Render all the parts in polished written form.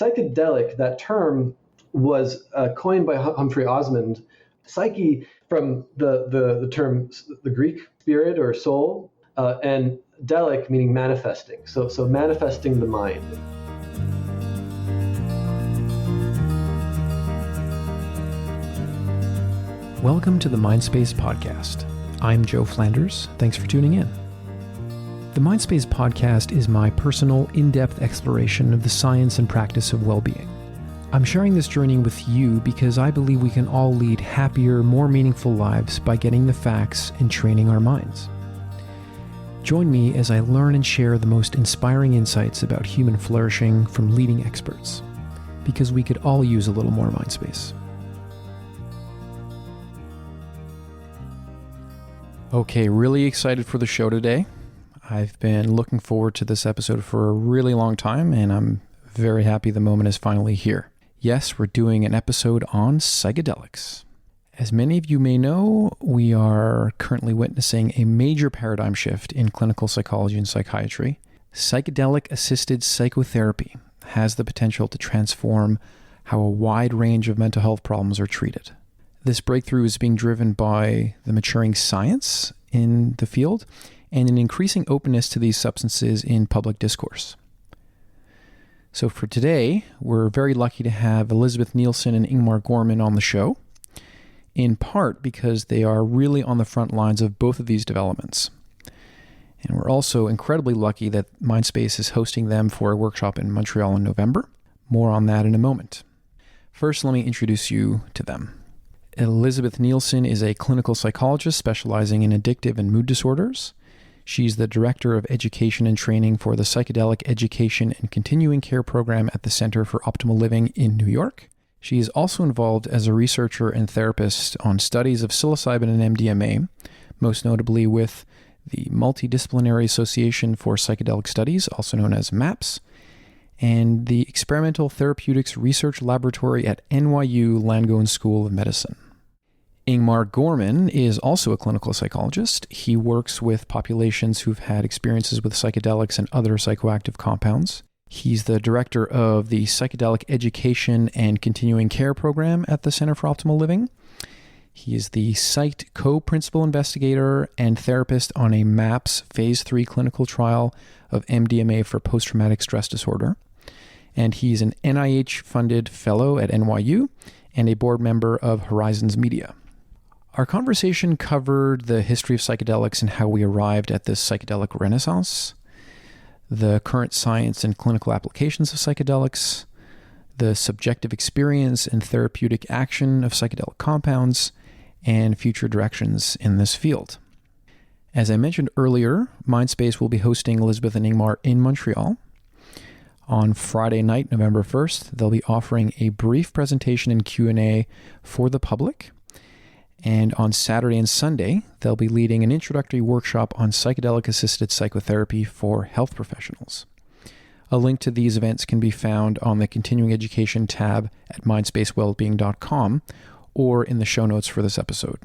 psychedelic, that term, was coined by Humphry Osmond. Psyche, from the term, the Greek spirit or soul, and delic meaning manifesting. So manifesting the mind. Welcome to the Mindspace podcast. I'm Joe Flanders. Thanks for tuning in. The Mindspace podcast is my personal, in-depth exploration of the science and practice of well-being. I'm sharing this journey with you because I believe we can all lead happier, more meaningful lives by getting the facts and training our minds. Join me as I learn and share the most inspiring insights about human flourishing from leading experts, because we could all use a little more mind space. Okay, really excited for the show today. I've been looking forward to this episode for a really long time, and I'm very happy the moment is finally here. Yes, we're doing an episode on psychedelics. As many of you may know, we are currently witnessing a major paradigm shift in clinical psychology and psychiatry. Psychedelic-assisted psychotherapy has the potential to transform how a wide range of mental health problems are treated. This breakthrough is being driven by the maturing science in the field and an increasing openness to these substances in public discourse. So for today, we're very lucky to have Elizabeth Nielson and Ingmar Gorman on the show, in part because they are really on the front lines of both of these developments. And we're also incredibly lucky that Mindspace is hosting them for a workshop in Montreal in November. More on that in a moment. First, let me introduce you to them. Elizabeth Nielson is a clinical psychologist specializing in addictive and mood disorders. She's the Director of Education and Training for the Psychedelic Education and Continuing Care Program at the Center for Optimal Living in New York. She is also involved as a researcher and therapist on studies of psilocybin and MDMA, most notably with the Multidisciplinary Association for Psychedelic Studies, also known as MAPS, and the Experimental Therapeutics Research Laboratory at NYU Langone School of Medicine. Ingmar Gorman is also a clinical psychologist. He works with populations who've had experiences with psychedelics and other psychoactive compounds. He's the director of the Psychedelic Education and Continuing Care Program at the Center for Optimal Living. He is the site co-principal investigator and therapist on a MAPS Phase 3 clinical trial of MDMA for post-traumatic stress disorder. And he's an NIH-funded fellow at NYU and a board member of Horizons Media. Our conversation covered the history of psychedelics and how we arrived at this psychedelic renaissance, the current science and clinical applications of psychedelics, the subjective experience and therapeutic action of psychedelic compounds, and future directions in this field. As I mentioned earlier, Mindspace will be hosting Elizabeth and Ingmar in Montreal. On Friday night, November 1st, they'll be offering a brief presentation and Q&A for the public. And on Saturday and Sunday, they'll be leading an introductory workshop on psychedelic-assisted psychotherapy for health professionals. A link to these events can be found on the Continuing Education tab at mindspacewellbeing.com or in the show notes for this episode.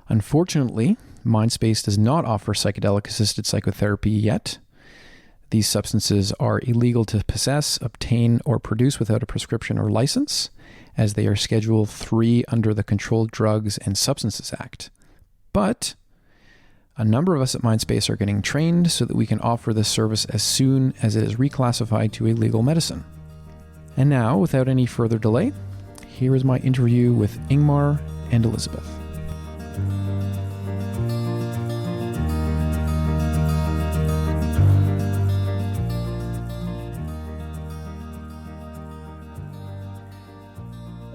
Unfortunately, Mindspace does not offer psychedelic-assisted psychotherapy yet. These substances are illegal to possess, obtain, or produce without a prescription or license, as they are Schedule 3 under the Controlled Drugs and Substances Act. But a number of us at Mindspace are getting trained so that we can offer this service as soon as it is reclassified to a legal medicine. And now, without any further delay, here is my interview with Ingmar and Elizabeth.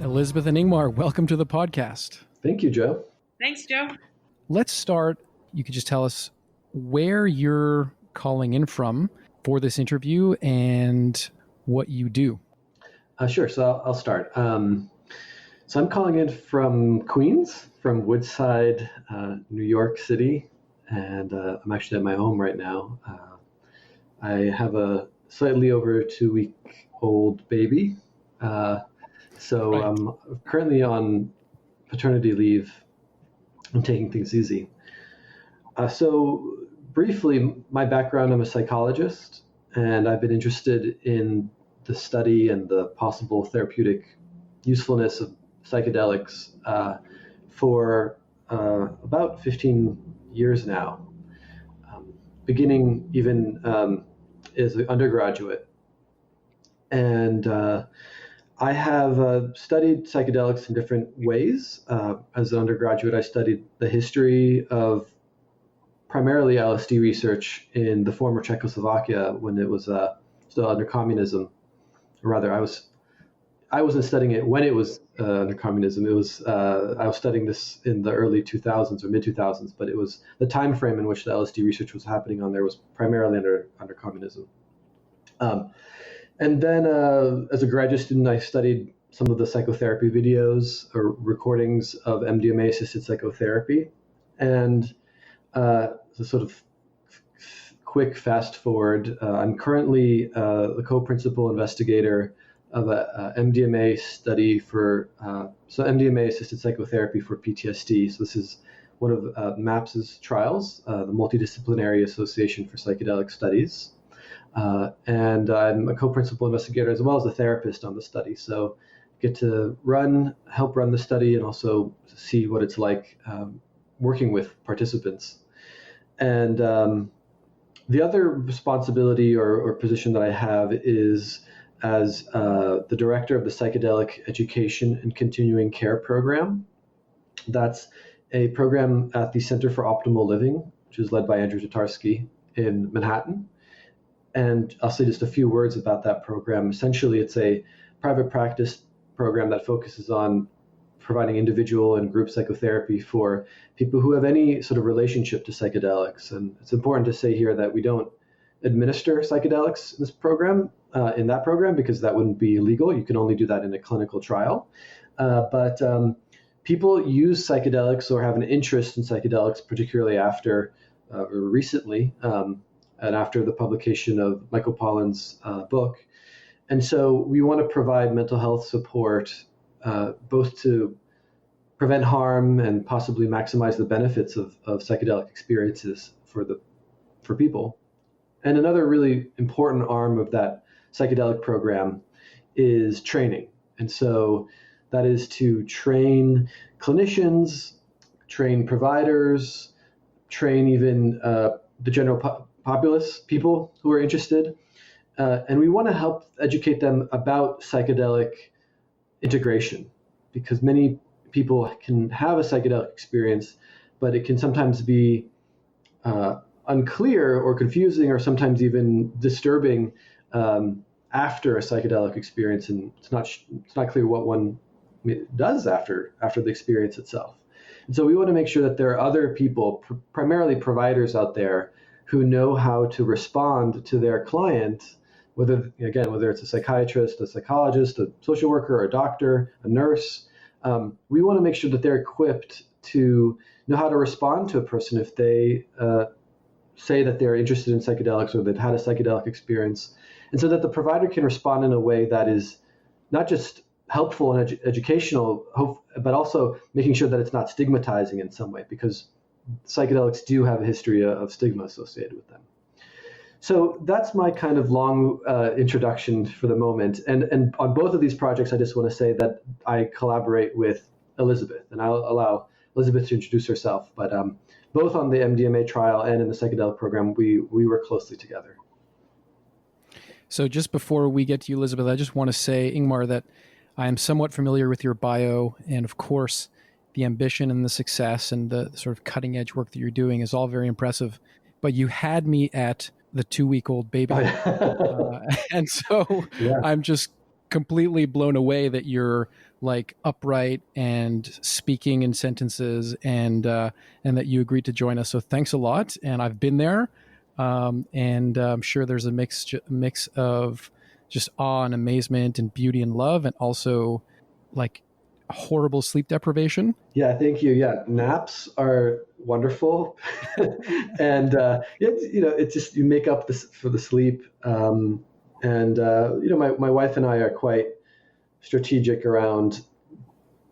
Elizabeth and Ingmar, welcome to the podcast. Thank you, Joe. Thanks, Joe. Let's start. You could just tell us where you're calling in from for this interview and what you do. Sure. So I'll start. So I'm calling in from Queens, from Woodside, New York City, and I'm actually at my home right now. I have a slightly over 2-week-old baby. So Right. I'm currently on paternity leave. I'm taking things easy. So briefly, my background, I'm a psychologist. and I've been interested in the study and the possible therapeutic usefulness of psychedelics for about 15 years now, beginning even as an undergraduate. And I have studied psychedelics in different ways. As an undergraduate, I studied the history of primarily LSD research in the former Czechoslovakia when it was still under communism. Or rather, I wasn't studying it when it was under communism. It was I was studying this in the early 2000s or mid 2000s, but it was the time frame in which the LSD research was happening on there was primarily under communism. And then as a graduate student, I studied some of the psychotherapy videos or recordings of MDMA-assisted psychotherapy. And the sort of quick fast forward, I'm currently the co-principal investigator of a MDMA study for MDMA-assisted psychotherapy for PTSD. So this is one of MAPS's trials, the Multidisciplinary Association for Psychedelic Studies. And I'm a co-principal investigator as well as a therapist on the study. So I get to help run the study and also see what it's like working with participants. And the other responsibility or position that I have is as the director of the Psychedelic Education and Continuing Care Program. That's a program at the Center for Optimal Living, which is led by Andrew Tatarsky in Manhattan. And I'll say just a few words about that program. Essentially, it's a private practice program that focuses on providing individual and group psychotherapy for people who have any sort of relationship to psychedelics. And it's important to say here that we don't administer psychedelics in this program, because that wouldn't be illegal. You can only do that in a clinical trial. But people use psychedelics or have an interest in psychedelics, particularly after or recently, and after the publication of Michael Pollan's book. And so we want to provide mental health support, both to prevent harm and possibly maximize the benefits of psychedelic experiences for people. And another really important arm of that psychedelic program is training. And so that is to train clinicians, train providers, train even the general populace, people who are interested. And we want to help educate them about psychedelic integration, because many people can have a psychedelic experience, but it can sometimes be unclear or confusing or sometimes even disturbing after a psychedelic experience, and it's not clear what one does after the experience itself. And so we want to make sure that there are other people, primarily providers out there, who know how to respond to their client, whether it's a psychiatrist, a psychologist, a social worker, a doctor, a nurse. We want to make sure that they're equipped to know how to respond to a person if they say that they're interested in psychedelics or they've had a psychedelic experience, and so that the provider can respond in a way that is not just helpful and educational, but also making sure that it's not stigmatizing in some way, because psychedelics do have a history of stigma associated with them. So that's my kind of long introduction for the moment. And on both of these projects, I just want to say that I collaborate with Elizabeth, and I'll allow Elizabeth to introduce herself. But both on the MDMA trial and in the psychedelic program, we work closely together. So just before we get to you, Elizabeth, I just want to say, Ingmar, that I am somewhat familiar with your bio, and of course, the ambition and the success and the sort of cutting edge work that you're doing is all very impressive. But you had me at the 2-week-old baby. And so yeah. I'm just completely blown away that you're like upright and speaking in sentences and that you agreed to join us. So thanks a lot. And I've been there. And I'm sure there's a mix of just awe and amazement and beauty and love, and also like horrible sleep deprivation. Yeah, thank you. Yeah, naps are wonderful, and it's just you make up for the sleep. My wife and I are quite strategic around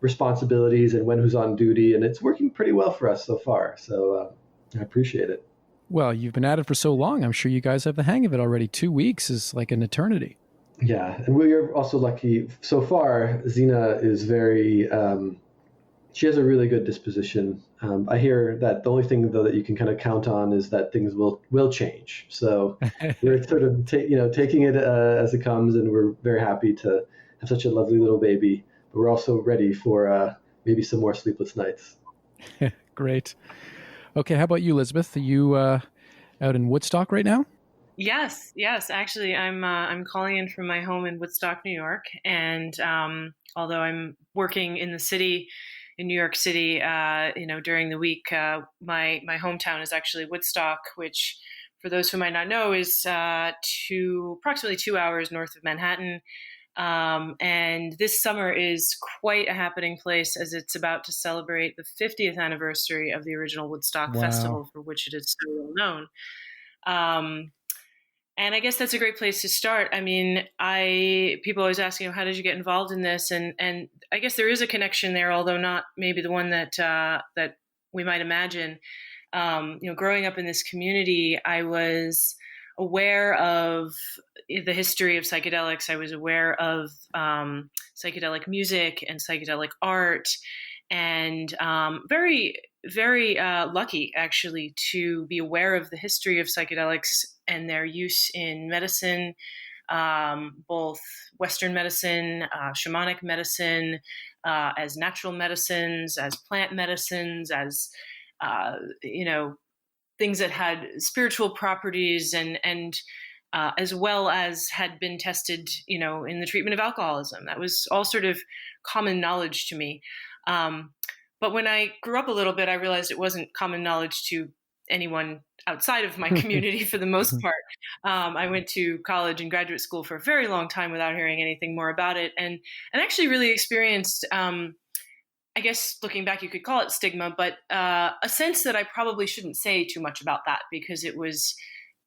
responsibilities and who's on duty, and it's working pretty well for us so far. So I appreciate it. Well, you've been at it for so long. I'm sure you guys have the hang of it already. 2 weeks is like an eternity. Yeah, and we are also lucky so far. Zena is very, she has a really good disposition. I hear that the only thing though that you can kind of count on is that things will change. So we're sort of taking it as it comes, and we're very happy to have such a lovely little baby. But we're also ready for maybe some more sleepless nights. Great. Okay, how about you, Elizabeth? Are you out in Woodstock right now? Yes, yes. Actually, I'm calling in from my home in Woodstock, New York, and although I'm working in the city, in New York City, during the week, my hometown is actually Woodstock, which, for those who might not know, is approximately 2 hours north of Manhattan. And this summer is quite a happening place, as it's about to celebrate the 50th anniversary of the original Woodstock Wow. Festival, for which it is so well known. And I guess that's a great place to start. I mean, people always ask, how did you get involved in this? And I guess there is a connection there, although not maybe the one that we might imagine. Growing up in this community, I was aware of the history of psychedelics. I was aware of psychedelic music and psychedelic art, and very, very lucky, actually, to be aware of the history of psychedelics and their use in medicine, both Western medicine, shamanic medicine, as natural medicines, as plant medicines, as things that had spiritual properties, and as well as had been tested, in the treatment of alcoholism. That was all sort of common knowledge to me. But when I grew up a little bit, I realized it wasn't common knowledge to anyone outside of my community for the most part. I went to college and graduate school for a very long time without hearing anything more about it, and actually really experienced, I guess looking back, you could call it stigma, but a sense that I probably shouldn't say too much about that, because it was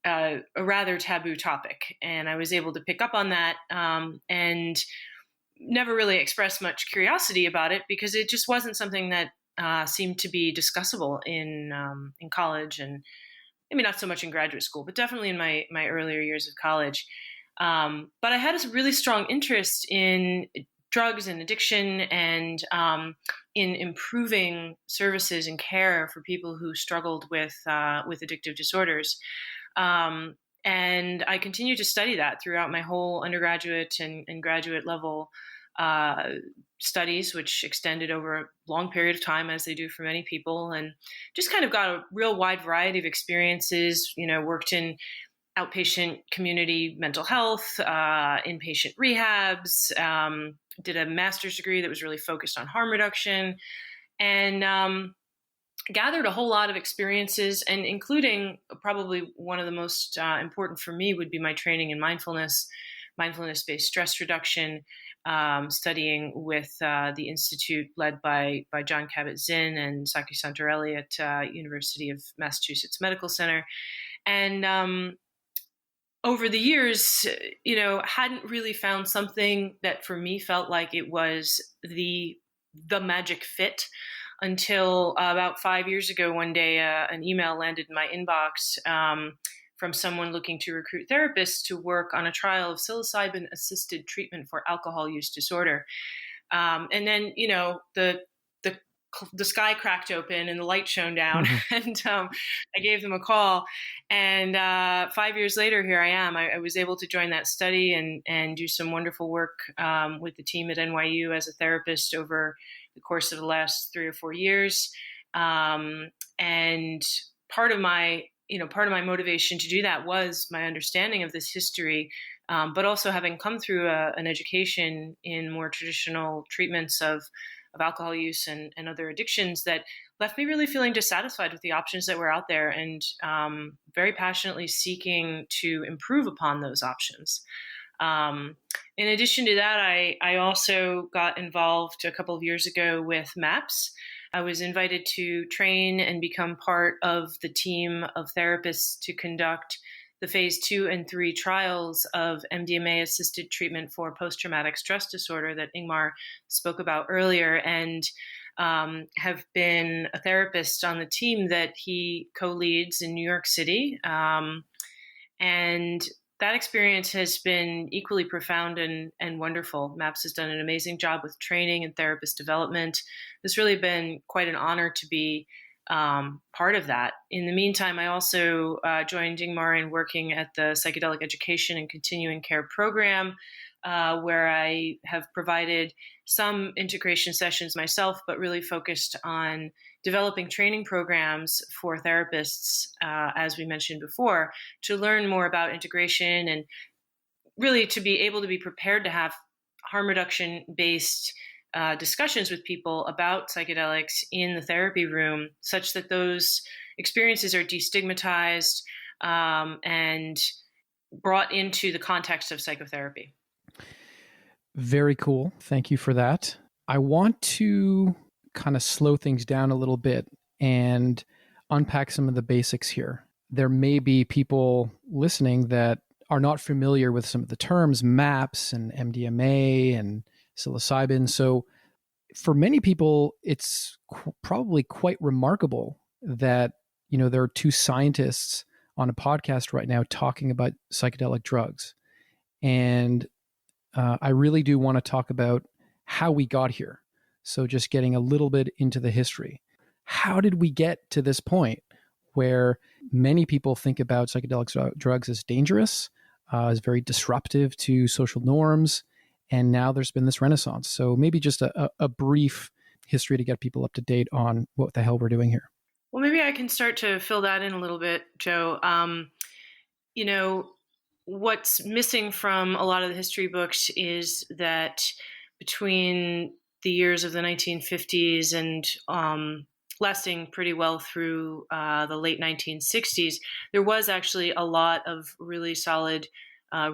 a rather taboo topic. And I was able to pick up on that and never really express much curiosity about it, because it just wasn't something that seemed to be discussable in college, and maybe not so much in graduate school, but definitely in my earlier years of college. But I had a really strong interest in drugs and addiction, and in improving services and care for people who struggled with addictive disorders. And I continued to study that throughout my whole undergraduate and graduate level studies, which extended over a long period of time, as they do for many people, and just kind of got a real wide variety of experiences. Worked in outpatient community mental health, inpatient rehabs, did a master's degree that was really focused on harm reduction, and gathered a whole lot of experiences, and including probably one of the most important for me would be my training in mindfulness-based stress reduction, studying with the institute led by John Kabat-Zinn and Saki Santorelli at University of Massachusetts Medical Center. And over the years, hadn't really found something that for me felt like it was the magic fit, until about 5 years ago. One day, an email landed in my inbox from someone looking to recruit therapists to work on a trial of psilocybin-assisted treatment for alcohol use disorder. And then, the sky cracked open and the light shone down, and I gave them a call. And 5 years later, here I am. I was able to join that study and do some wonderful work with the team at NYU as a therapist over the course of the last 3 or 4 years. And part of my motivation to do that was my understanding of this history, but also having come through an education in more traditional treatments of alcohol use and other addictions, that left me really feeling dissatisfied with the options that were out there, and very passionately seeking to improve upon those options. In addition to that, I also got involved a couple of years ago with MAPS. I was invited to train and become part of the team of therapists to conduct the phase 2 and 3 trials of MDMA-assisted treatment for post-traumatic stress disorder that Ingmar spoke about earlier. And have been a therapist on the team that he co-leads in New York City. And that experience has been equally profound and wonderful. MAPS has done an amazing job with training and therapist development. It's really been quite an honor to be part of that. In the meantime, I also joined Ingmar in working at the Psychedelic Education and Continuing Care Program, where I have provided some integration sessions myself, but really focused on developing training programs for therapists, as we mentioned before, to learn more about integration and really to be able to be prepared to have harm reduction based discussions with people about psychedelics in the therapy room, such that those experiences are destigmatized and brought into the context of psychotherapy. Very cool. Thank you for that. I want to kind of slow things down a little bit and unpack some of the basics here. There may be people listening that are not familiar with some of the terms, MAPS and MDMA and psilocybin. So for many people, it's probably quite remarkable that, there are two scientists on a podcast right now talking about psychedelic drugs. And I really do want to talk about how we got here. So just getting a little bit into the history. How did we get to this point where many people think about psychedelic drugs as dangerous, as very disruptive to social norms, and now there's been this renaissance? So maybe just a brief history to get people up to date on what the hell we're doing here. Well, maybe I can start to fill that in a little bit, Joe. What's missing from a lot of the history books is that between the years of the 1950s and lasting pretty well through the late 1960s, there was actually a lot of really solid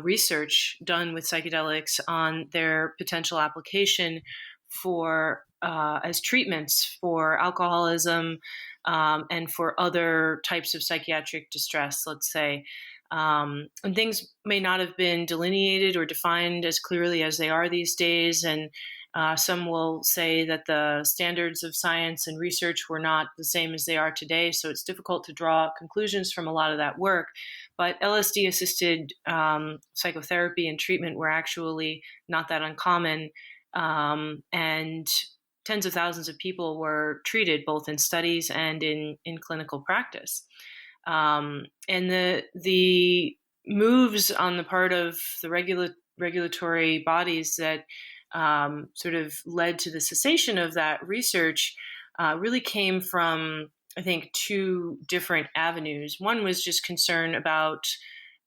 research done with psychedelics on their potential application for as treatments for alcoholism and for other types of psychiatric distress, let's say. And things may not have been delineated or defined as clearly as they are these days. And some will say that the standards of science and research were not the same as they are today. So it's difficult to draw conclusions from a lot of that work. But LSD-assisted psychotherapy and treatment were actually not that uncommon. And tens of thousands of people were treated both in studies and in clinical practice. And the moves on the part of the regulatory bodies that sort of led to the cessation of that research really came from, I think, two different avenues. One was just concern about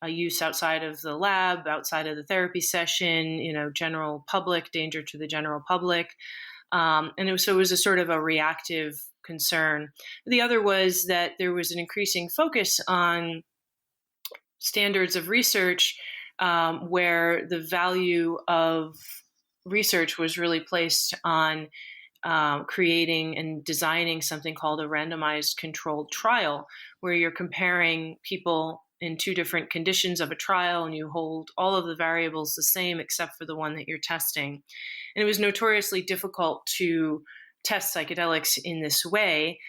use outside of the lab, outside of the therapy session, general public, danger to the general public. And it was a sort of a reactive concern. The other was that there was an increasing focus on standards of research where the value of research was really placed on creating and designing something called a randomized controlled trial, where you're comparing people in two different conditions of a trial and you hold all of the variables the same except for the one that you're testing. And it was notoriously difficult to test psychedelics in this way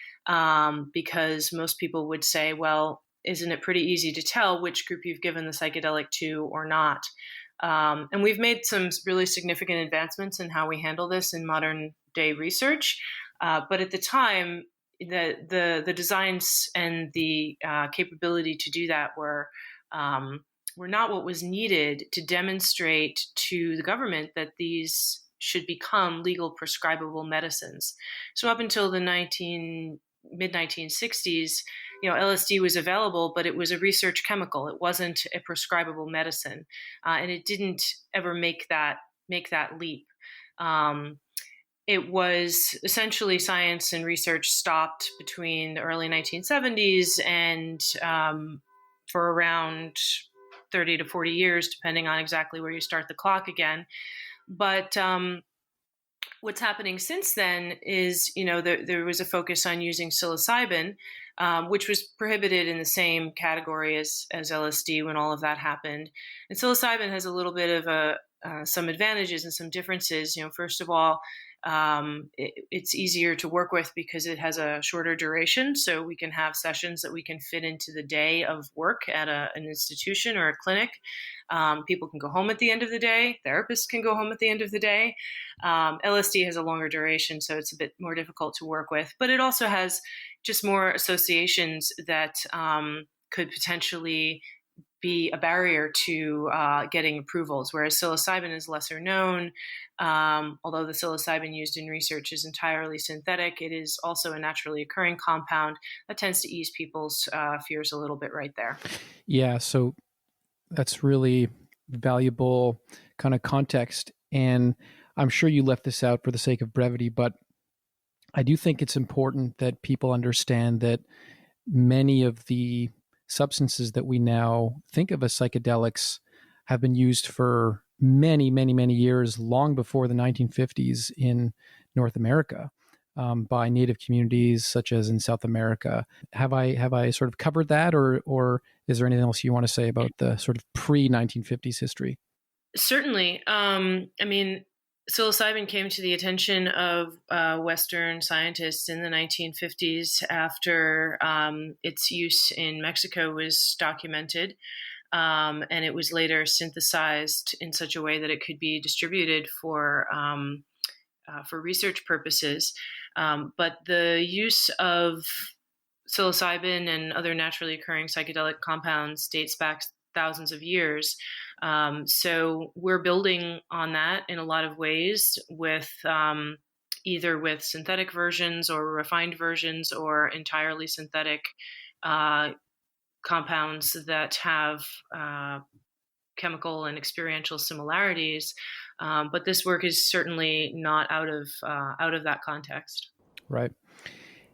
because most people would say, well, isn't it pretty easy to tell which group you've given the psychedelic to or not? And we've made some really significant advancements in how we handle this in modern day research. But at the time, the designs and the capability to do that were not what was needed to demonstrate to the government that these should become legal prescribable medicines. So up until the mid-1960s, LSD was available, but it was a research chemical. It wasn't a prescribable medicine, and it didn't ever make that leap. It was essentially science and research stopped between the early 1970s and for around 30 to 40 years, depending on exactly where you start the clock again. But what's happening since then is, there was a focus on using psilocybin, which was prohibited in the same category as LSD when all of that happened. And psilocybin has a little bit of some advantages and some differences. First of all, it's easier to work with because it has a shorter duration. So we can have sessions that we can fit into the day of work at an institution or a clinic. People can go home at the end of the day. Therapists can go home at the end of the day. LSD has a longer duration, so it's a bit more difficult to work with. But it also has just more associations that could potentially be a barrier to getting approvals, whereas psilocybin is lesser known. Although the psilocybin used in research is entirely synthetic, it is also a naturally occurring compound that tends to ease people's fears a little bit right there. Yeah, so that's really valuable kind of context. And I'm sure you left this out for the sake of brevity, but I do think it's important that people understand that many of the substances that we now think of as psychedelics have been used for many, many, many years, long before the 1950s in North America, by Native communities such as in South America. Have I sort of covered that, or is there anything else you want to say about the sort of pre-1950s history? Certainly. Psilocybin came to the attention of Western scientists in the 1950s after its use in Mexico was documented, and it was later synthesized in such a way that it could be distributed for research purposes. But the use of psilocybin and other naturally occurring psychedelic compounds dates back thousands of years. So we're building on that in a lot of ways with either with synthetic versions or refined versions or entirely synthetic compounds that have chemical and experiential similarities. But this work is certainly not out of that context. Right.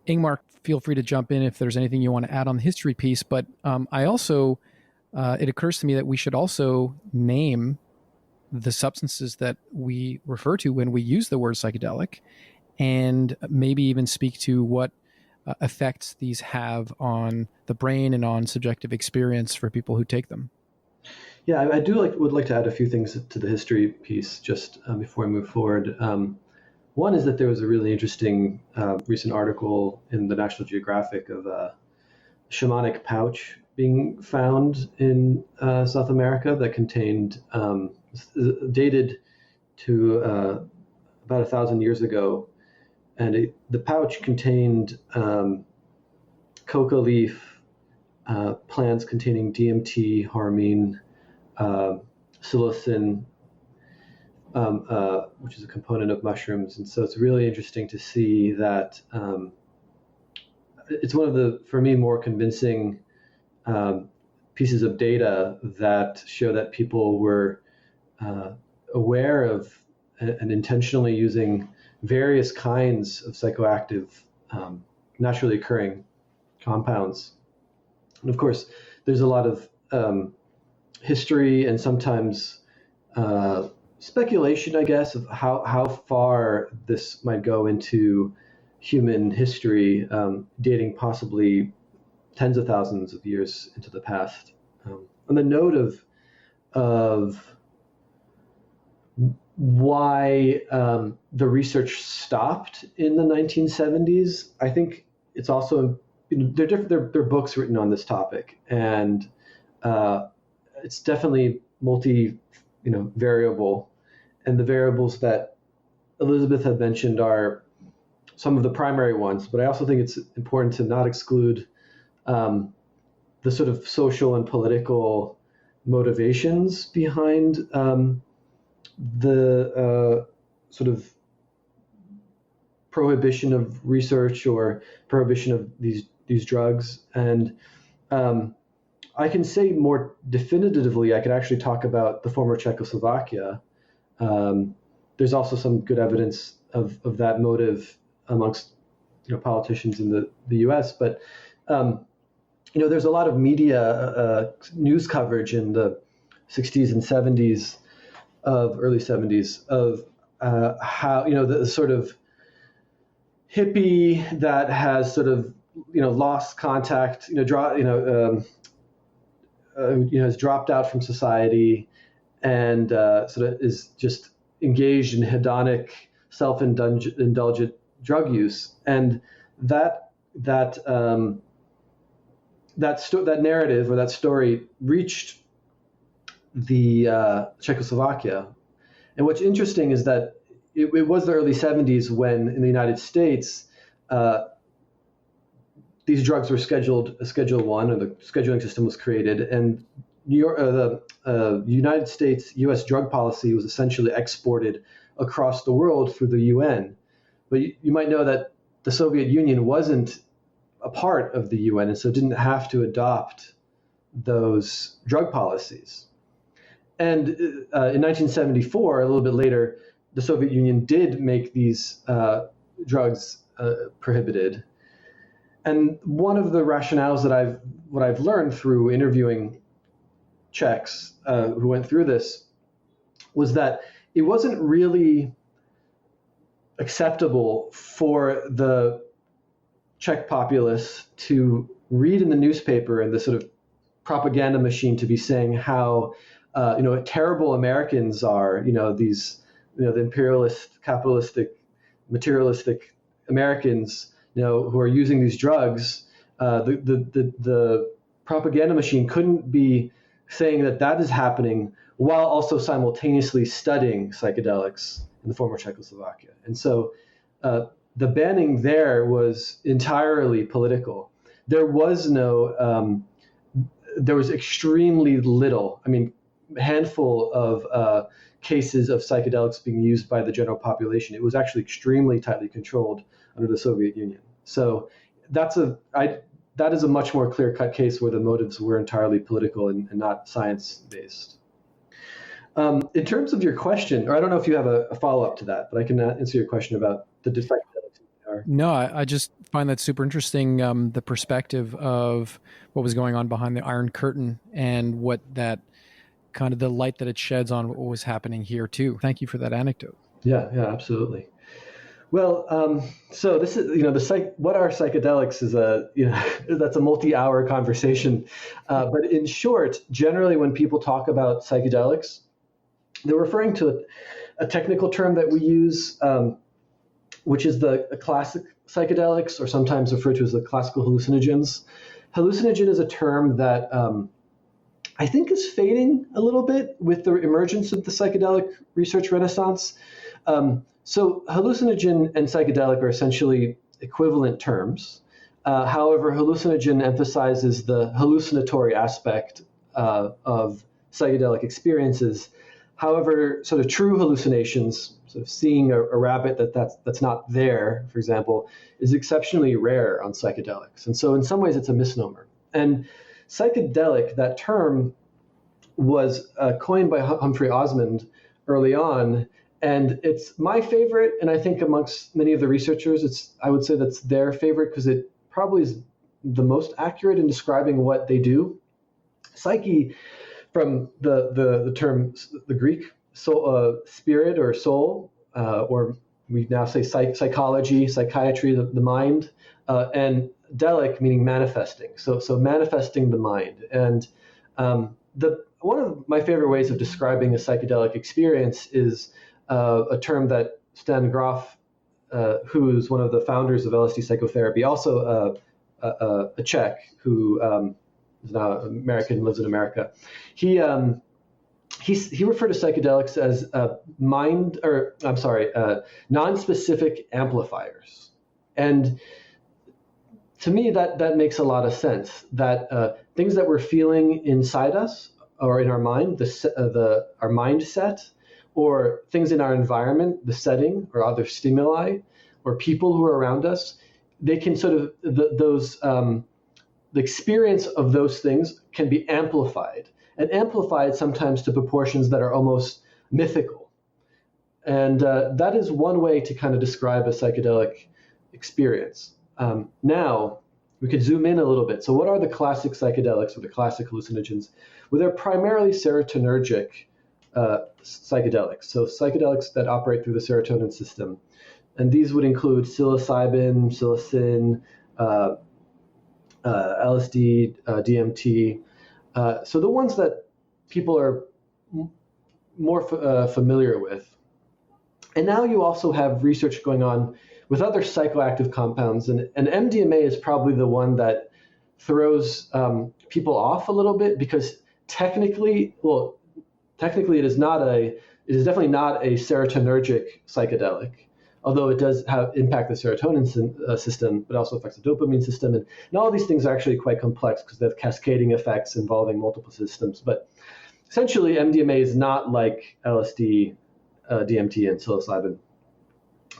Ingmar, feel free to jump in if there's anything you want to add on the history piece. But I also... it occurs to me that we should also name the substances that we refer to when we use the word psychedelic, and maybe even speak to what effects these have on the brain and on subjective experience for people who take them. Yeah, I would like to add a few things to the history piece just before we move forward. One is that there was a really interesting recent article in the National Geographic of a shamanic pouch being found in South America that contained, dated to about 1,000 years ago. And the pouch contained coca leaf, plants containing DMT, harmine, psilocin, which is a component of mushrooms. And so it's really interesting to see that it's one of the, for me, more convincing pieces of data that show that people were aware of and intentionally using various kinds of psychoactive, naturally occurring compounds. And of course, there's a lot of history and sometimes speculation, I guess, of how far this might go into human history, dating possibly tens of thousands of years into the past. On the note of why the research stopped in the 1970s, I think it's also, there are books written on this topic, and it's definitely variable. And the variables that Elizabeth had mentioned are some of the primary ones, but I also think it's important to not exclude the sort of social and political motivations behind the sort of prohibition of research or prohibition of these drugs. And I can say more definitively, I could actually talk about the former Czechoslovakia. There's also some good evidence of that motive amongst politicians in the U.S. But there's a lot of media news coverage in the 60s and 70s early 70s of how the sort of hippie that has sort of lost contact, has dropped out from society and sort of is just engaged in hedonic, self-indulgent drug use, and that narrative or that story reached the Czechoslovakia. And what's interesting is that it was the early 70s when, in the United States, these drugs were scheduled Schedule 1, or the scheduling system was created, and the United States U.S. drug policy was essentially exported across the world through the UN. But you might know that the Soviet Union wasn't a part of the UN, and so didn't have to adopt those drug policies. And in 1974, a little bit later, the Soviet Union did make these drugs prohibited. And one of the rationales that I've learned through interviewing Czechs who went through this was that it wasn't really acceptable for the Czech populace to read in the newspaper and the sort of propaganda machine to be saying how terrible Americans are, the imperialist, capitalistic, materialistic Americans, who are using these drugs. The propaganda machine couldn't be saying that is happening while also simultaneously studying psychedelics in the former Czechoslovakia. And so the banning there was entirely political. There was extremely little, a handful of cases of psychedelics being used by the general population. It was actually extremely tightly controlled under the Soviet Union. So that is a much more clear-cut case where the motives were entirely political and not science-based. In terms of your question, or I don't know if you have a follow-up to that, but I can answer your question about the psychedelics. No, I just find that super interesting, the perspective of what was going on behind the Iron Curtain and what that kind of the light that it sheds on what was happening here too. Thank you for that anecdote. Yeah, absolutely. Well, so this is, what are psychedelics is that's a multi-hour conversation. But in short, generally when people talk about psychedelics, they're referring to a technical term that we use, which is the classic psychedelics, or sometimes referred to as the classical hallucinogens. Hallucinogen is a term that I think is fading a little bit with the emergence of the psychedelic research renaissance. So hallucinogen and psychedelic are essentially equivalent terms. However, hallucinogen emphasizes the hallucinatory aspect of psychedelic experiences. However, sort of true hallucinations, sort of seeing a rabbit that's not there, for example, is exceptionally rare on psychedelics. And so in some ways it's a misnomer. And psychedelic, that term, was coined by Humphry Osmond early on. And it's my favorite, and I think amongst many of the researchers, I would say that's their favorite because it probably is the most accurate in describing what they do. Psyche, from the term, the Greek, spirit or soul, or we now say psychology, psychiatry, the mind, and delic, meaning manifesting. So manifesting the mind. And one of my favorite ways of describing a psychedelic experience is a term that Stan Grof, who's one of the founders of LSD psychotherapy, also a Czech who is now American, lives in America. He referred to psychedelics as non-specific amplifiers. And to me, that makes a lot of sense, that things that we're feeling inside us or in our mind, our mindset, or things in our environment, the setting or other stimuli, or people who are around us, they can sort of, the experience of those things can be amplified, and amplified sometimes to proportions that are almost mythical. And that is one way to kind of describe a psychedelic experience. Now, we could zoom in a little bit. So what are the classic psychedelics or the classic hallucinogens? Well, they're primarily serotonergic psychedelics. So psychedelics that operate through the serotonin system. And these would include psilocybin, psilocin, LSD, DMT. So the ones that people are more familiar with. And now you also have research going on with other psychoactive compounds, and MDMA is probably the one that throws people off a little bit, because technically it is definitely not a serotonergic psychedelic, although it does impact the serotonin system, but also affects the dopamine system. And all these things are actually quite complex because they have cascading effects involving multiple systems. But essentially, MDMA is not like LSD, DMT, and psilocybin.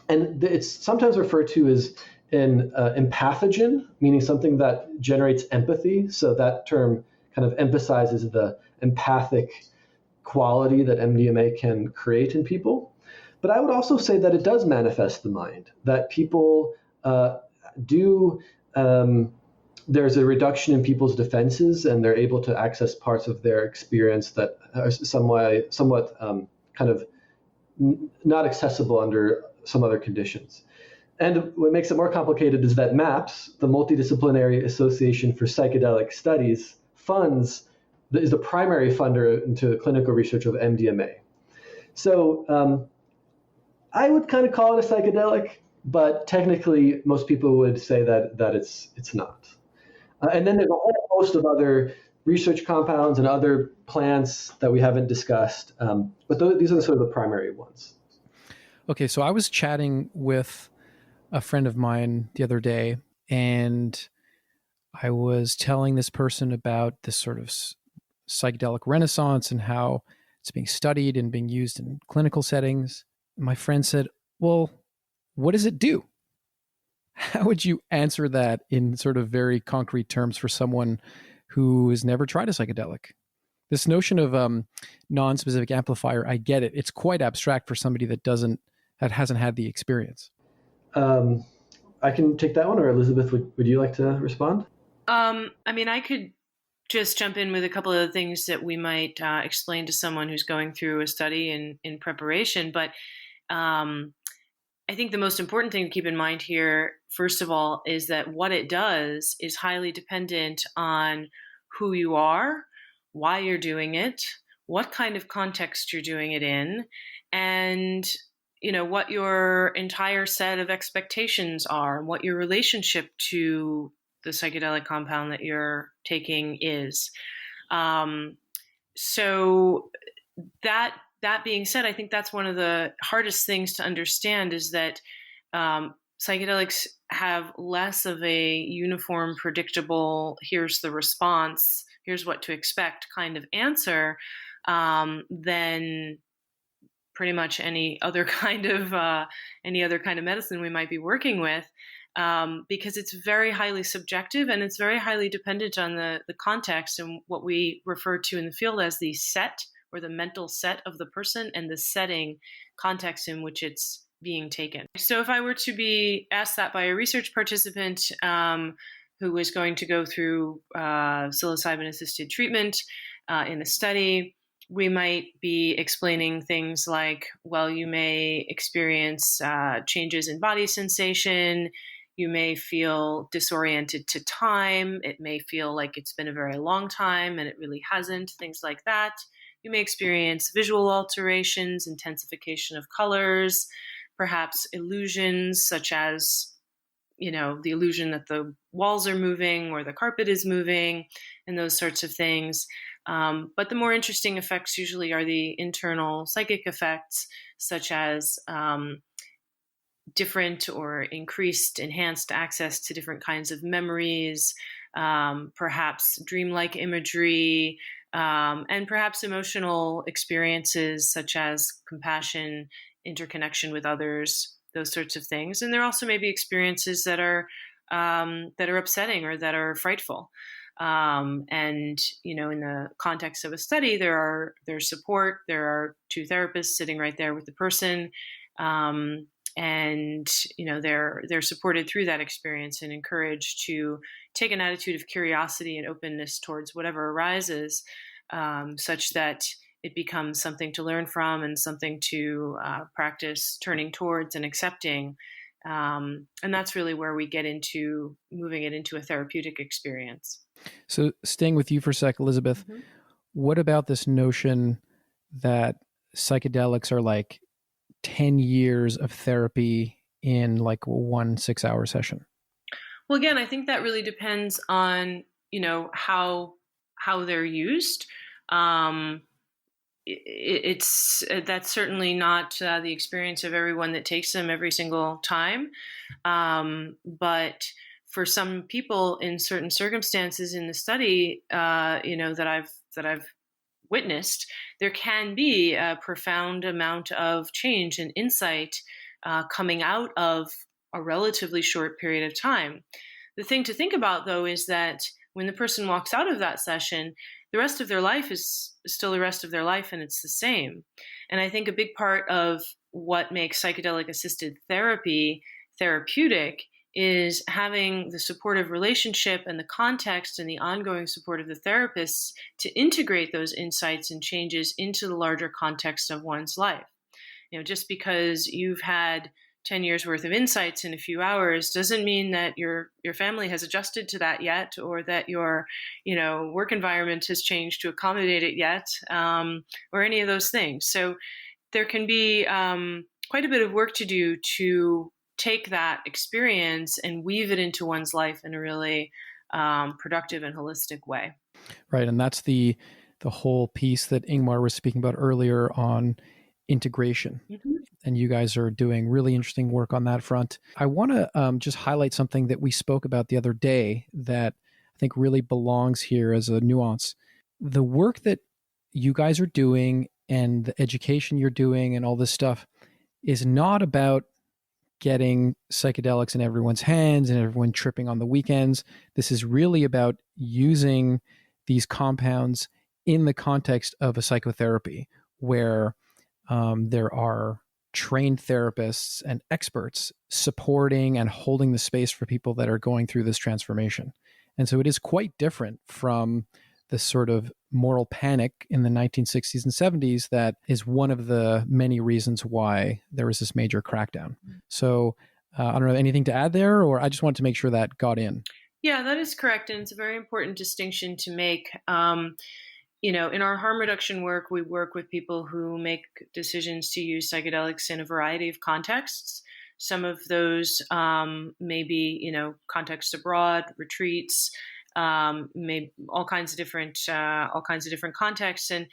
And it's sometimes referred to as an empathogen, meaning something that generates empathy. So that term kind of emphasizes the empathic quality that MDMA can create in people. But I would also say that it does manifest the mind, that people there's a reduction in people's defenses, and they're able to access parts of their experience that are somewhat kind of not accessible under some other conditions. And what makes it more complicated is that MAPS, the Multidisciplinary Association for Psychedelic Studies, is the primary funder into clinical research of MDMA. So I would kind of call it a psychedelic, but technically most people would say that it's not. And then there's a whole host of other research compounds and other plants that we haven't discussed, but these are sort of the primary ones. Okay, so I was chatting with a friend of mine the other day, and I was telling this person about this sort of psychedelic renaissance and how it's being studied and being used in clinical settings. My friend said, well, what does it do? How would you answer that in sort of very concrete terms for someone who has never tried a psychedelic? This notion of non-specific amplifier, I get it. It's quite abstract for somebody that hasn't had the experience. I can take that one, or Elizabeth, would you like to respond? I could just jump in with a couple of the things that we might explain to someone who's going through a study in preparation. But I think the most important thing to keep in mind here, first of all, is that what it does is highly dependent on who you are, why you're doing it, what kind of context you're doing it in, and what your entire set of expectations are, what your relationship to the psychedelic compound that you're taking is. So that being said, I think that's one of the hardest things to understand, is that psychedelics have less of a uniform, predictable, here's the response, here's what to expect kind of answer than pretty much any other kind of medicine we might be working with, because it's very highly subjective and it's very highly dependent on the context and what we refer to in the field as the set, or the mental set of the person, and the setting context in which it's being taken. So if I were to be asked that by a research participant who was going to go through psilocybin-assisted treatment in a study, we might be explaining things like, well, you may experience changes in body sensation. You may feel disoriented to time. It may feel like it's been a very long time and it really hasn't, things like that. You may experience visual alterations, intensification of colors, perhaps illusions such as, the illusion that the walls are moving or the carpet is moving, and those sorts of things. But the more interesting effects usually are the internal psychic effects, such as different or increased, enhanced access to different kinds of memories, perhaps dreamlike imagery, and perhaps emotional experiences such as compassion, interconnection with others, those sorts of things. And there also may be experiences that are upsetting or that are frightful. And in the context of a study, there's support. There are two therapists sitting right there with the person, and they're supported through that experience and encouraged to take an attitude of curiosity and openness towards whatever arises, such that it becomes something to learn from and something to practice turning towards and accepting. And that's really where we get into moving it into a therapeutic experience. So staying with you for a sec, Elizabeth, what about this notion that psychedelics are like 10 years of therapy in like one 6-hour session? Well, again, I think that really depends on, how they're used. That's certainly not the experience of everyone that takes them every single time. But for some people in certain circumstances in the study, that I've witnessed, there can be a profound amount of change and insight coming out of a relatively short period of time. The thing to think about, though, is that when the person walks out of that session, the rest of their life is still the rest of their life, and it's the same. And I think a big part of what makes psychedelic-assisted therapy therapeutic is having the supportive relationship and the context and the ongoing support of the therapists to integrate those insights and changes into the larger context of one's life. Just because you've had 10 years worth of insights in a few hours doesn't mean that your family has adjusted to that yet, or that your work environment has changed to accommodate it yet, or any of those things. So there can be quite a bit of work to do to take that experience and weave it into one's life in a really productive and holistic way. Right, and that's the whole piece that Ingmar was speaking about earlier on integration. Mm-hmm. And you guys are doing really interesting work on that front. I want to just highlight something that we spoke about the other day that I think really belongs here as a nuance. The work that you guys are doing and the education you're doing and all this stuff is not about getting psychedelics in everyone's hands and everyone tripping on the weekends. This is really about using these compounds in the context of a psychotherapy where there are trained therapists and experts supporting and holding the space for people that are going through this transformation. And so it is quite different from the sort of moral panic in the 1960s and 70s that is one of the many reasons why there was this major crackdown. So I don't know, anything to add there, or I just wanted to make sure that got in. Yeah, that is correct. And it's a very important distinction to make. In our harm reduction work, we work with people who make decisions to use psychedelics in a variety of contexts. Some of those may be, contexts abroad, retreats, maybe all kinds of different contexts. And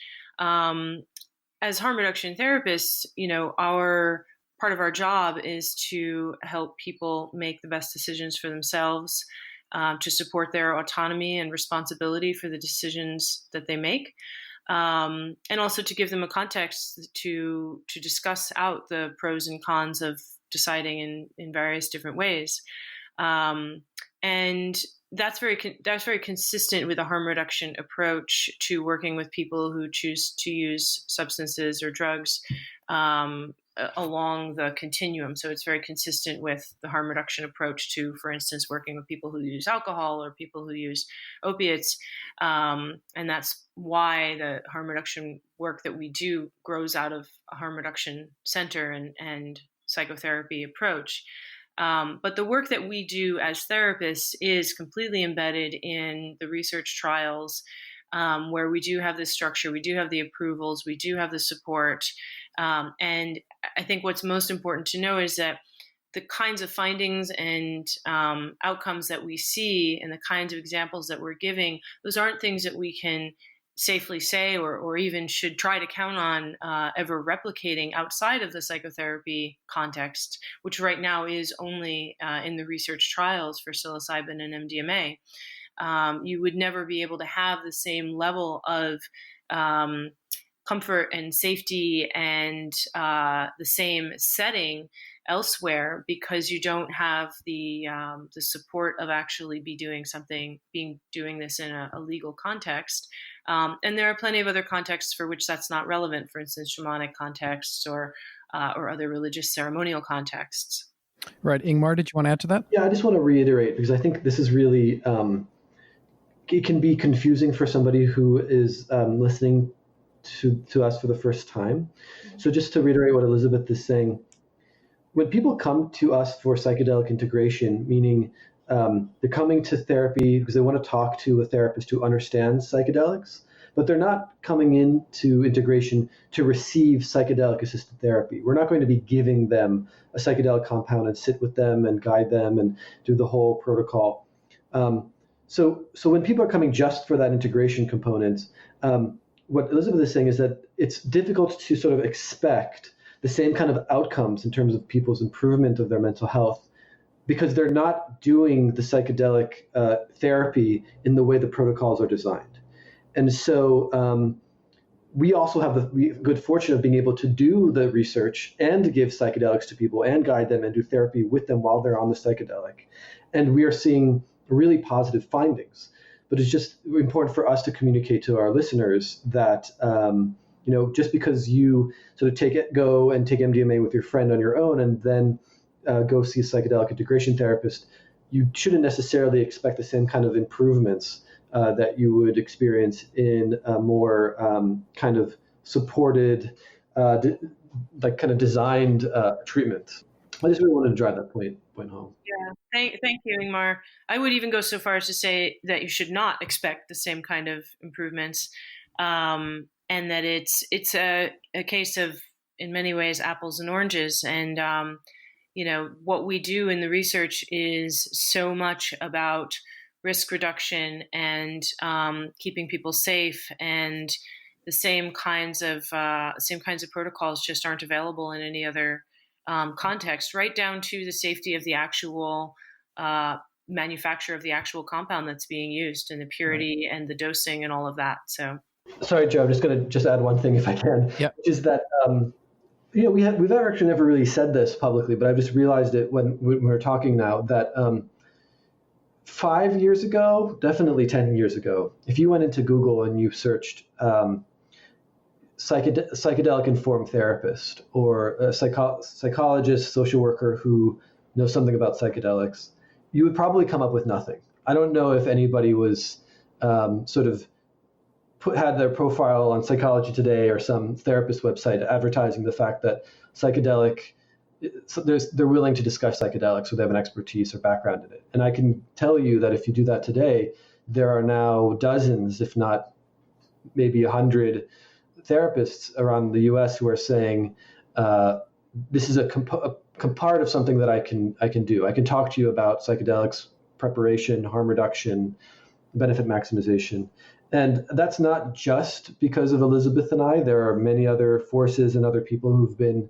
as harm reduction therapists, part of our job is to help people make the best decisions for themselves, to support their autonomy and responsibility for the decisions that they make, and also to give them a context to discuss out the pros and cons of deciding in various different ways. And that's very consistent with a harm reduction approach to working with people who choose to use substances or drugs along the continuum. So it's very consistent with the harm reduction approach to, for instance, working with people who use alcohol or people who use opiates. And that's why the harm reduction work that we do grows out of a harm reduction center and psychotherapy approach. But the work that we do as therapists is completely embedded in the research trials, where we do have the structure, we do have the approvals, we do have the support. And I think what's most important to know is that the kinds of findings and outcomes that we see and the kinds of examples that we're giving, those aren't things that we can safely say or even should try to count on ever replicating outside of the psychotherapy context, which right now is only in the research trials for psilocybin and MDMA. You would never be able to have the same level of comfort and safety and the same setting elsewhere because you don't have the support of actually doing this in a legal context. And there are plenty of other contexts for which that's not relevant, for instance, shamanic contexts or other religious ceremonial contexts. Right. Ingmar, did you want to add to that? Yeah, I just want to reiterate, because I think this is really, it can be confusing for somebody who is listening to us for the first time. So just to reiterate what Elizabeth is saying, when people come to us for psychedelic integration, meaning they're coming to therapy because they want to talk to a therapist who understands psychedelics, but they're not coming into integration to receive psychedelic-assisted therapy. We're not going to be giving them a psychedelic compound and sit with them and guide them and do the whole protocol. So when people are coming just for that integration component, what Elizabeth is saying is that it's difficult to sort of expect the same kind of outcomes in terms of people's improvement of their mental health because they're not doing the psychedelic therapy in the way the protocols are designed. And so we also have the good fortune of being able to do the research and give psychedelics to people and guide them and do therapy with them while they're on the psychedelic. And we are seeing really positive findings. But it's just important for us to communicate to our listeners that, just because you sort of go and take MDMA with your friend on your own and then go see a psychedelic integration therapist, you shouldn't necessarily expect the same kind of improvements that you would experience in a more kind of supported, kind of designed treatment. I just really wanted to drive that point home. Yeah, thank you, Ingmar. I would even go so far as to say that you should not expect the same kind of improvements, and that it's a case of, in many ways, apples and oranges. And what we do in the research is so much about risk reduction and keeping people safe, and the same kinds of protocols just aren't available in any other context, right down to the safety of the actual manufacture of the actual compound that's being used, and the purity and the dosing and all of that. So, sorry, Joe, I'm just going to add one thing if I can. Yep. Which is that we've actually never really said this publicly, but I've just realized it when we're talking now that 5 years ago, definitely 10 years ago, if you went into Google and you searched psychedelic informed therapist or a psychologist, social worker who knows something about psychedelics, you would probably come up with nothing. I don't know if anybody was sort of had their profile on Psychology Today or some therapist website advertising the fact that they're willing to discuss psychedelics, so they have an expertise or background in it. And I can tell you that if you do that today, there are now dozens, if not maybe 100 therapists around the U.S. who are saying, this is a part of something that I can do. I can talk to you about psychedelics preparation, harm reduction, benefit maximization. And that's not just because of Elizabeth and I. There are many other forces and other people who've been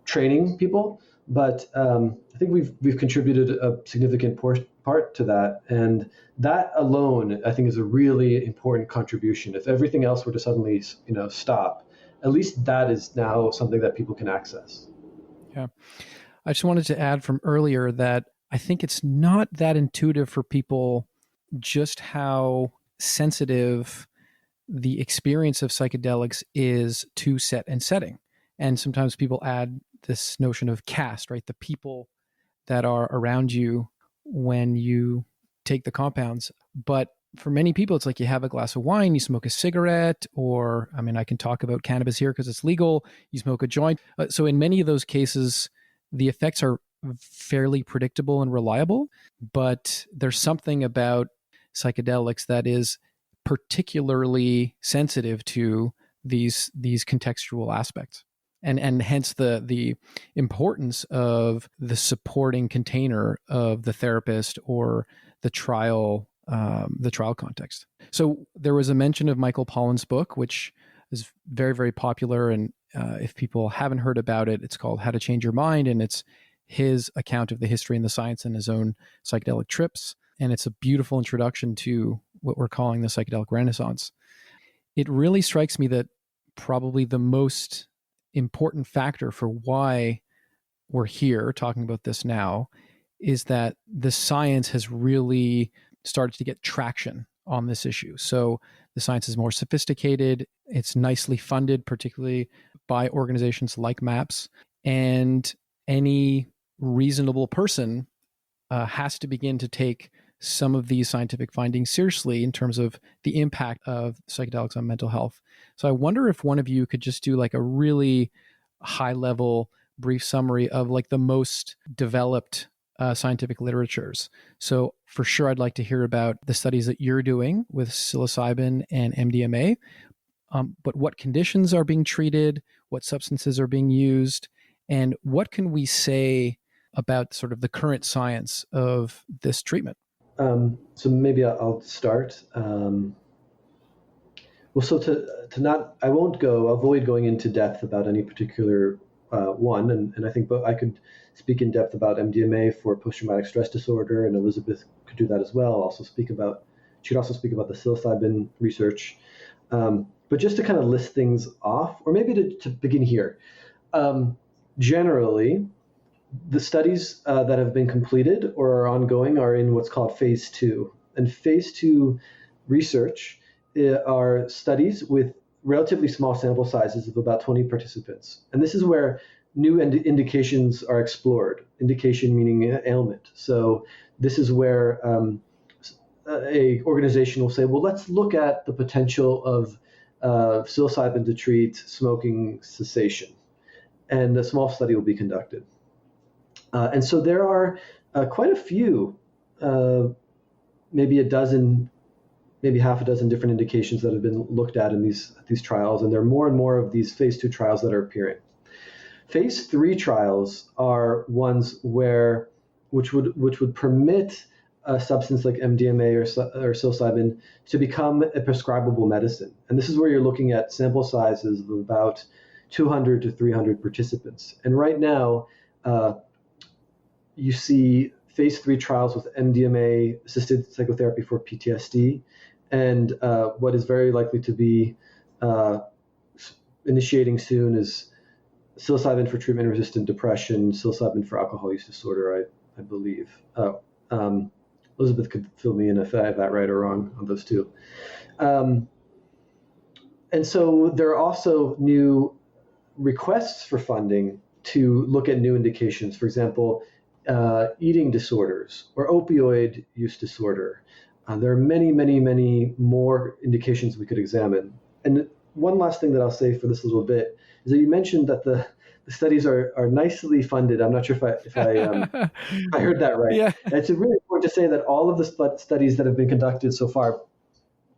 training people. But I think we've contributed a significant part to that. And that alone, I think, is a really important contribution. If everything else were to suddenly, stop, at least that is now something that people can access. Yeah. I just wanted to add from earlier that I think it's not that intuitive for people just how sensitive the experience of psychedelics is to set and setting. And sometimes people add this notion of caste, right? The people that are around you when you take the compounds. But for many people, it's like you have a glass of wine, you smoke a cigarette, or, I can talk about cannabis here because it's legal, you smoke a joint. So in many of those cases, the effects are fairly predictable and reliable, but there's something about psychedelics that is particularly sensitive to these contextual aspects. And hence the importance of the supporting container of the therapist or the trial context. So there was a mention of Michael Pollan's book, which is very, very popular. And if people haven't heard about it, it's called How to Change Your Mind. And it's his account of the history and the science and his own psychedelic trips. And it's a beautiful introduction to what we're calling the psychedelic renaissance. It really strikes me that probably the most important factor for why we're here talking about this now is that the science has really started to get traction on this issue. So the science is more sophisticated. It's nicely funded, particularly by organizations like MAPS. And any reasonable person has to begin to take some of these scientific findings seriously in terms of the impact of psychedelics on mental health. So I wonder if one of you could just do like a really high level brief summary of like the most developed scientific literatures. So for sure, I'd like to hear about the studies that you're doing with psilocybin and MDMA, but what conditions are being treated, what substances are being used, and what can we say about sort of the current science of this treatment? So maybe I'll start. Well, so I'll avoid going into depth about any particular one, and I think I could speak in depth about MDMA for post-traumatic stress disorder, and Elizabeth could do that as well. She could also speak about the psilocybin research. But just to kind of list things off, or maybe to begin here, generally, the studies that have been completed or are ongoing are in what's called phase 2. And phase 2 research are studies with relatively small sample sizes of about 20 participants. And this is where new indications are explored, indication meaning ailment. So this is where a organization will say, well, let's look at the potential of psilocybin to treat smoking cessation. And a small study will be conducted. And so there are quite a few, maybe a dozen, maybe half a dozen different indications that have been looked at in these trials, and there are more and more of these phase 2 trials that are appearing. Phase 3 trials are ones which would permit a substance like MDMA or psilocybin to become a prescribable medicine, and this is where you're looking at sample sizes of about 200 to 300 participants. And right now, you see phase 3 trials with MDMA-assisted psychotherapy for PTSD, and what is very likely to be initiating soon is psilocybin for treatment-resistant depression, psilocybin for alcohol use disorder, I believe. Elizabeth could fill me in if I have that right or wrong on those two. And so there are also new requests for funding to look at new indications. For example, eating disorders or opioid use disorder. There are many, many, many more indications we could examine. And one last thing that I'll say for this little bit is that you mentioned that the studies are nicely funded. I'm not sure if I heard that right. Yeah. It's really important to say that all of the studies that have been conducted so far,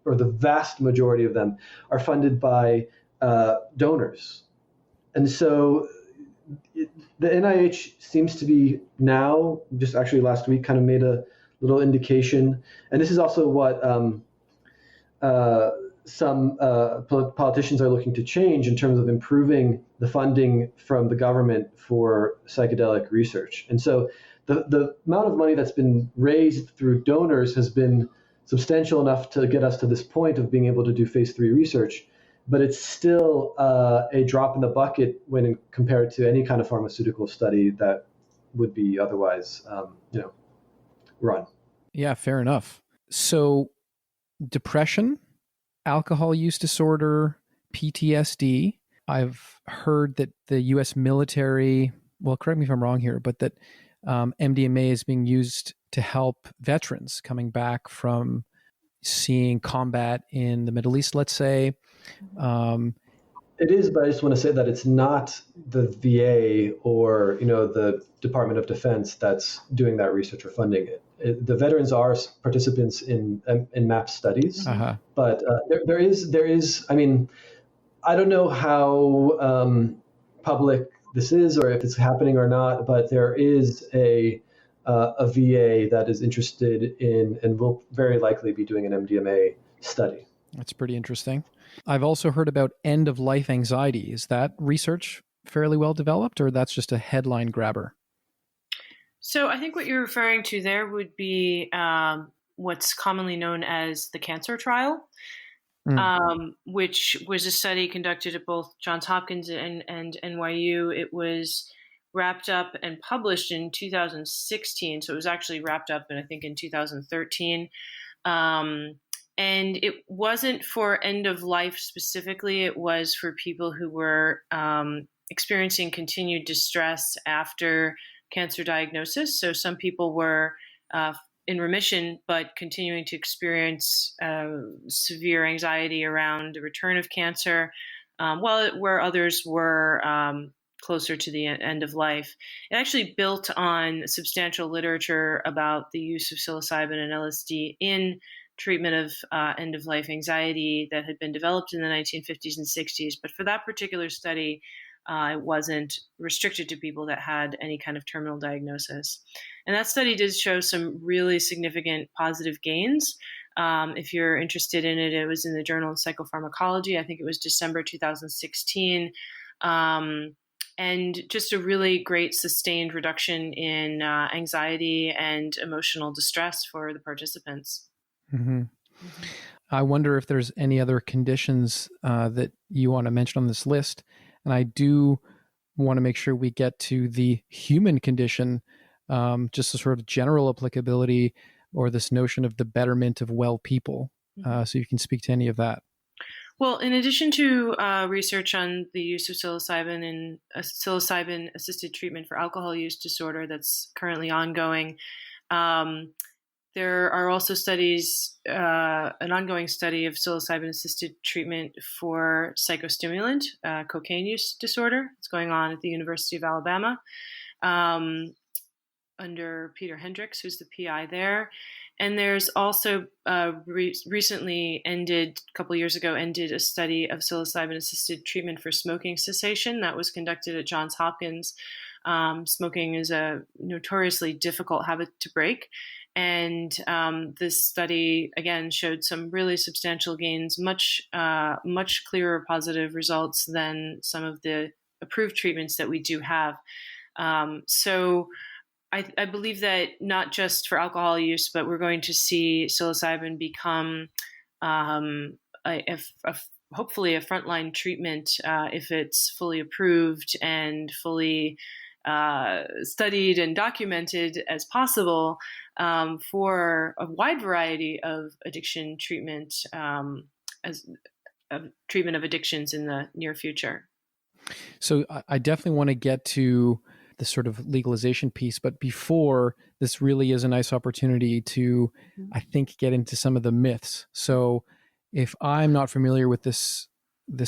or the vast majority of them, are funded by donors. And so the NIH seems to be now, just actually last week, kind of made a little indication. And this is also what some politicians are looking to change in terms of improving the funding from the government for psychedelic research. And so the amount of money that's been raised through donors has been substantial enough to get us to this point of being able to do phase 3 research. But it's still a drop in the bucket when compared to any kind of pharmaceutical study that would be otherwise, run. Yeah, fair enough. So depression, alcohol use disorder, PTSD. I've heard that the U.S. military, well, correct me if I'm wrong here, but that MDMA is being used to help veterans coming back from seeing combat in the Middle East, let's say. It is, but I just want to say that it's not the VA or the Department of Defense that's doing that research or funding it. The veterans are participants in MAP studies, but there is. I mean, I don't know how public this is or if it's happening or not, but there is a VA that is interested in and will very likely be doing an MDMA study. That's pretty interesting. I've also heard about end-of-life anxiety. Is that research fairly well developed, or that's just a headline grabber? So I think what you're referring to there would be what's commonly known as the cancer trial, which was a study conducted at both Johns Hopkins and NYU. It was wrapped up and published in 2016. So it was actually wrapped up, I think, in 2013. And it wasn't for end of life specifically. It was for people who were experiencing continued distress after cancer diagnosis. So some people were in remission, but continuing to experience severe anxiety around the return of cancer, where others were closer to the end of life. It actually built on substantial literature about the use of psilocybin and LSD in treatment of end-of-life anxiety that had been developed in the 1950s and 60s. But for that particular study, it wasn't restricted to people that had any kind of terminal diagnosis. And that study did show some really significant positive gains. If you're interested in it, it was in the Journal of Psychopharmacology. I think it was December 2016. And just a really great sustained reduction in anxiety and emotional distress for the participants. Mm-hmm. Mm-hmm. I wonder if there's any other conditions that you want to mention on this list. And I do want to make sure we get to the human condition, just a sort of general applicability or this notion of the betterment of well people. So you can speak to any of that. Well, in addition to research on the use of psilocybin and psilocybin-assisted treatment for alcohol use disorder that's currently ongoing, there are also studies, an ongoing study of psilocybin-assisted treatment for psychostimulant, cocaine use disorder. It's going on at the University of Alabama under Peter Hendricks, who's the PI there. And there's also recently ended, a couple years ago, ended a study of psilocybin-assisted treatment for smoking cessation that was conducted at Johns Hopkins. Smoking is a notoriously difficult habit to break. And this study, again, showed some really substantial gains, much clearer positive results than some of the approved treatments that we do have. So I believe that not just for alcohol use, but we're going to see psilocybin become hopefully a frontline treatment if it's fully approved and fully studied and documented as possible for a wide variety of addiction treatment as treatment of addictions in the near future. So I definitely want to get to the sort of legalization piece, but before, this really is a nice opportunity to, I think, get into some of the myths. So if I'm not familiar with this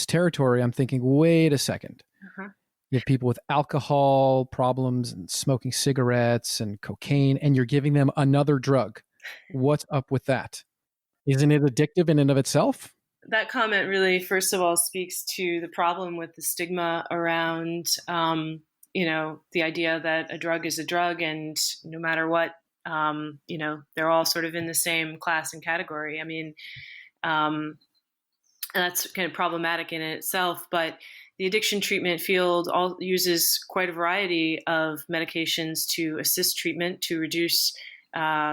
territory, I'm thinking, wait a second. You have people with alcohol problems and smoking cigarettes and cocaine, and you're giving them another drug. What's up with that? Isn't it addictive in and of itself? That comment really, first of all, speaks to the problem with the stigma around, the idea that a drug is a drug, and no matter what, they're all sort of in the same class and category. I mean, and that's kind of problematic in itself, but the addiction treatment field uses quite a variety of medications to assist treatment, to reduce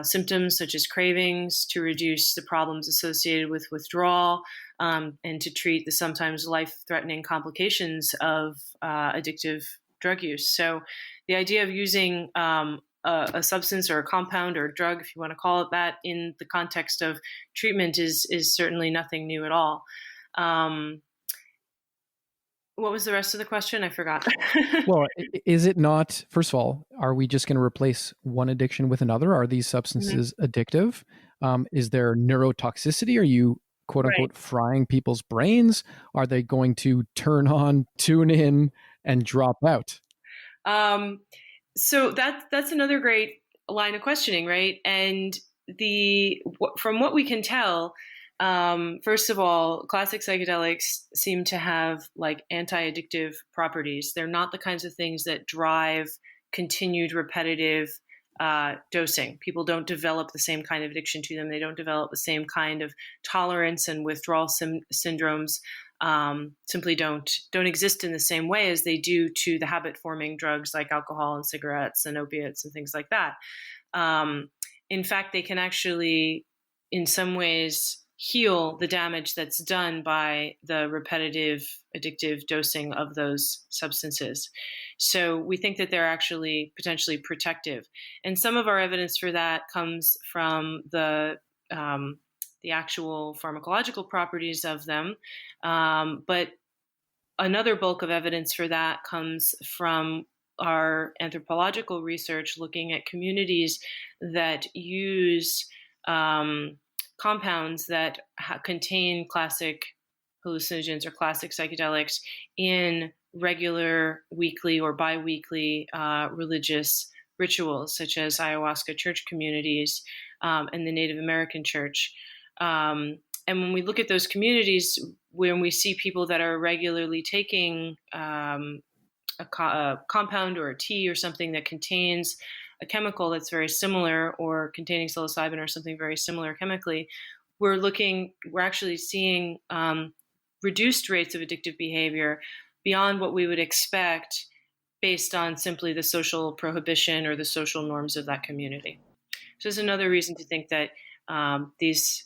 symptoms such as cravings, to reduce the problems associated with withdrawal, and to treat the sometimes life-threatening complications of addictive drug use. So the idea of using a substance or a compound or a drug, if you want to call it that, in the context of treatment is certainly nothing new at all. What was the rest of the question? I forgot. Well, is it not, first of all, are we just going to replace one addiction with another? Are these substances addictive? Is there neurotoxicity? Are you, quote unquote, frying people's brains? Are they going to turn on, tune in, and drop out? So that's another great line of questioning, right? And from what we can tell, first of all, classic psychedelics seem to have like anti-addictive properties. They're not the kinds of things that drive continued repetitive dosing. People don't develop the same kind of addiction to them. They don't develop the same kind of tolerance and withdrawal syndromes. Simply don't exist in the same way as they do to the habit-forming drugs like alcohol and cigarettes and opiates and things like that. In fact, they can actually, in some ways, heal the damage that's done by the repetitive addictive dosing of those substances. So we think that they're actually potentially protective. And some of our evidence for that comes from the actual pharmacological properties of them. But another bulk of evidence for that comes from our anthropological research looking at communities that use compounds that contain classic hallucinogens or classic psychedelics in regular weekly or biweekly religious rituals, such as ayahuasca church communities and the Native American church. And when we look at those communities, when we see people that are regularly taking a compound or a tea or something that contains a chemical that's very similar, or containing psilocybin or something very similar chemically, we're actually seeing reduced rates of addictive behavior beyond what we would expect based on simply the social prohibition or the social norms of that community. So there's another reason to think that these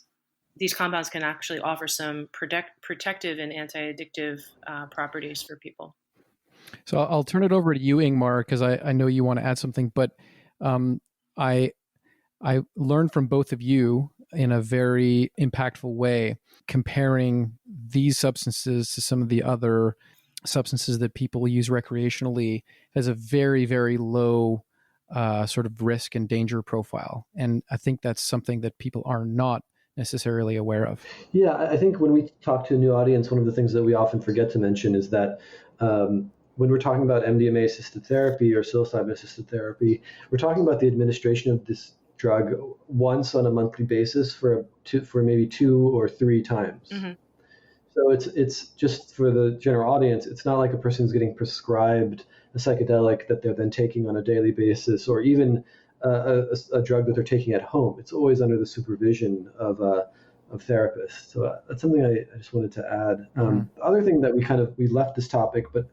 compounds can actually offer some protective and anti-addictive properties for people. So I'll turn it over to you, Ingmar, because I know you want to add something, but I learned from both of you in a very impactful way, comparing these substances to some of the other substances that people use recreationally as a very, very low sort of risk and danger profile. And I think that's something that people are not necessarily aware of. Yeah, I think when we talk to a new audience, one of the things that we often forget to mention is that when we're talking about MDMA-assisted therapy or psilocybin-assisted therapy, we're talking about the administration of this drug once on a monthly basis for maybe 2 or 3 times. Mm-hmm. So it's just for the general audience. It's not like a person who's getting prescribed a psychedelic that they're then taking on a daily basis, or even a drug that they're taking at home. It's always under the supervision of therapists. So that's something I just wanted to add. The other thing that we left this topic, but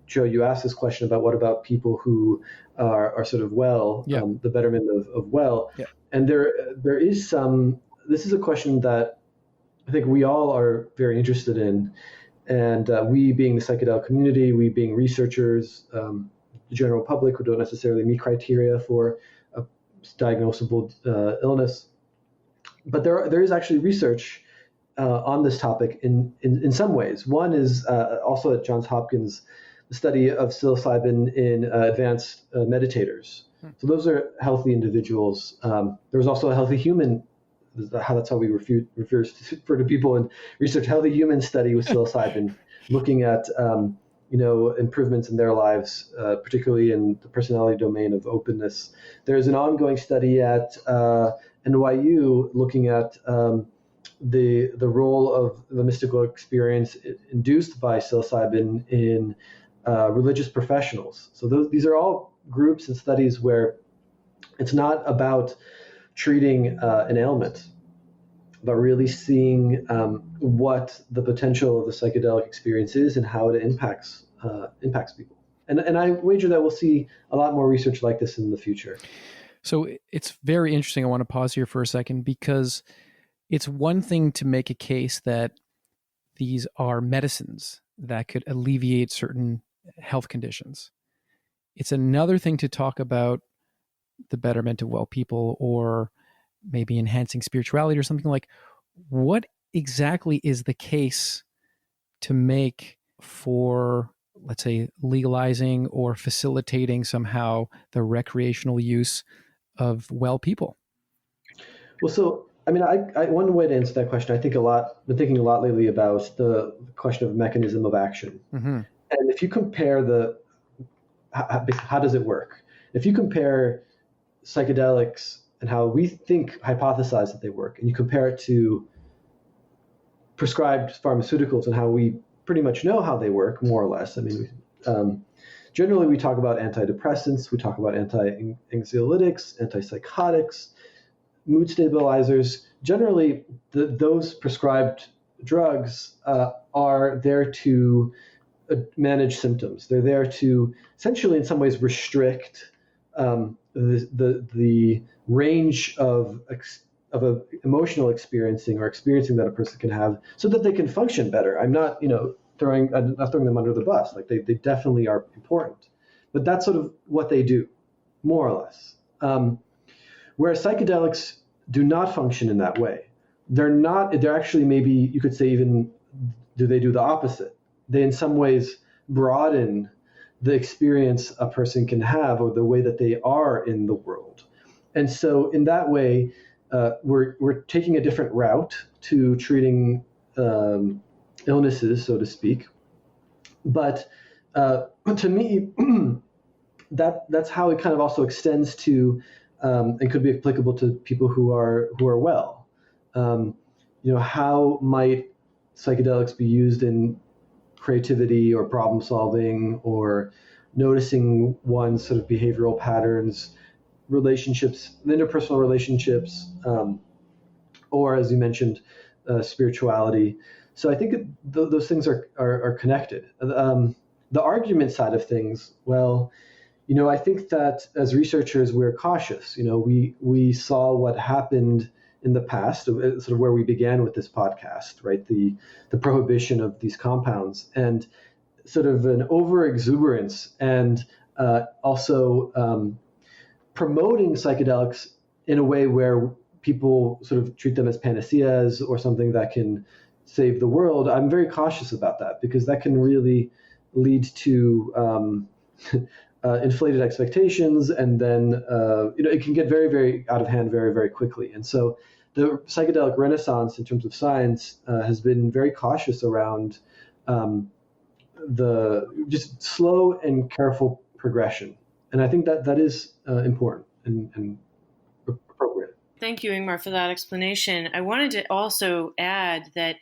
Joe, you asked this question about what about people who are sort of well, the betterment of well. Yeah. And there is this is a question that I think we all are very interested in. And we being the psychedelic community, we being researchers, the general public who don't necessarily meet criteria for a diagnosable illness. But there is actually research on this topic in some ways. One is also at Johns Hopkins, the study of psilocybin in advanced meditators. So those are healthy individuals. There was also a healthy human, that's how we refer to people in research, healthy human study with psilocybin, looking at improvements in their lives, particularly in the personality domain of openness. There's an ongoing study at NYU looking at the role of the mystical experience induced by psilocybin in religious professionals. So these are all groups and studies where it's not about treating an ailment, but really seeing what the potential of the psychedelic experience is and how it impacts people. And I wager that we'll see a lot more research like this in the future. So it's very interesting. I want to pause here for a second, because it's one thing to make a case that these are medicines that could alleviate certain health conditions. It's another thing to talk about the betterment of well people, or maybe enhancing spirituality or something. Like, what exactly is the case to make for, let's say, legalizing or facilitating somehow the recreational use of well people? Well, so I one way to answer that question, been thinking a lot lately about the question of mechanism of action. Mm-hmm. And if you compare how does it work? If you compare psychedelics and how we hypothesize that they work, and you compare it to prescribed pharmaceuticals and how we pretty much know how they work, more or less. Generally we talk about antidepressants, we talk about anti-anxiolytics, antipsychotics, mood stabilizers. Generally, those prescribed drugs are there to manage symptoms. They're there to essentially, in some ways, restrict the range of emotional experiencing that a person can have, so that they can function better. I'm not throwing them under the bus. Like they definitely are important, but that's sort of what they do, more or less. Whereas psychedelics do not function in that way. They're actually, maybe you could say, even they do the opposite. They in some ways broaden the experience a person can have, or the way that they are in the world. And so in that way, we're taking a different route to treating illnesses, so to speak. But to me, that's how it kind of also extends to and could be applicable to people who are well. How might psychedelics be used in creativity or problem solving or noticing one's sort of behavioral patterns, relationships, interpersonal relationships, or as you mentioned, spirituality. So I think those things are connected. The argument side of things, well, I think that as researchers, we're cautious. We saw what happened in the past, sort of where we began with this podcast, right? The prohibition of these compounds and sort of an overexuberance and also promoting psychedelics in a way where people sort of treat them as panaceas or something that can save the world. I'm very cautious about that because that can really lead to inflated expectations, and then it can get very, very out of hand very, very quickly. And so the psychedelic renaissance in terms of science has been very cautious around the just slow and careful progression. And I think that is important and appropriate. Thank you, Ingmar, for that explanation. I wanted to also add that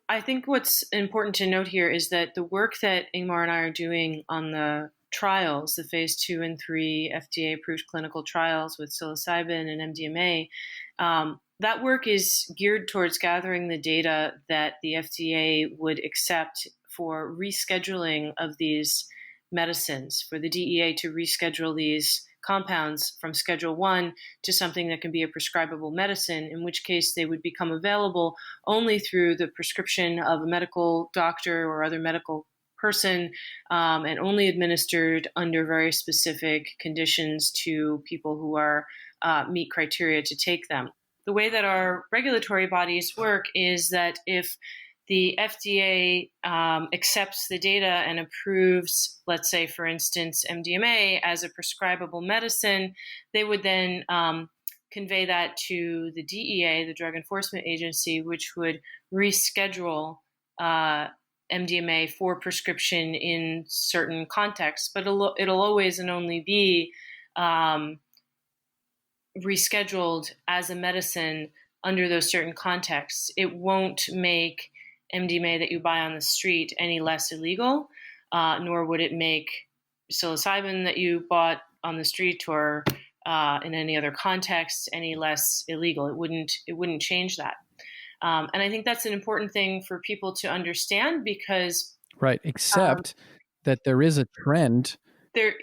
I think what's important to note here is that the work that Ingmar and I are doing on the trials, the phase 2 and 3 FDA-approved clinical trials with psilocybin and MDMA, that work is geared towards gathering the data that the FDA would accept for rescheduling of these medicines, for the DEA to reschedule these compounds from Schedule 1 to something that can be a prescribable medicine, in which case they would become available only through the prescription of a medical doctor or other medical person, and only administered under very specific conditions to people who are meet criteria to take them. The way that our regulatory bodies work is that if the FDA accepts the data and approves, let's say, for instance, MDMA as a prescribable medicine, they would then convey that to the DEA, the Drug Enforcement Agency, which would reschedule MDMA for prescription in certain contexts. But it'll always and only be rescheduled as a medicine under those certain contexts. It won't make MDMA that you buy on the street any less illegal, nor would it make psilocybin that you bought on the street or in any other context any less illegal. It wouldn't change that. And I think that's an important thing for people to understand because... Right, except that there is a trend.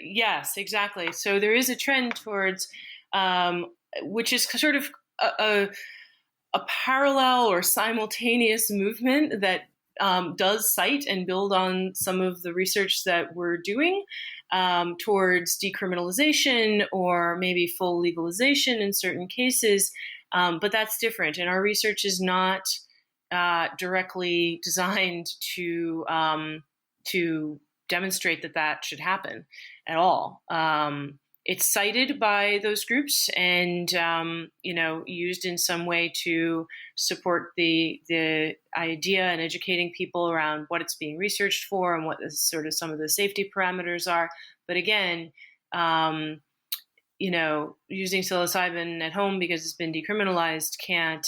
Yes, exactly. So there is a trend towards, which is sort of a parallel or simultaneous movement that does cite and build on some of the research that we're doing towards decriminalization or maybe full legalization in certain cases. But that's different. And our research is not directly designed to demonstrate that should happen at all. It's cited by those groups and, used in some way to support the idea and educating people around what it's being researched for and what sort of some of the safety parameters are. But again, using psilocybin at home because it's been decriminalized can't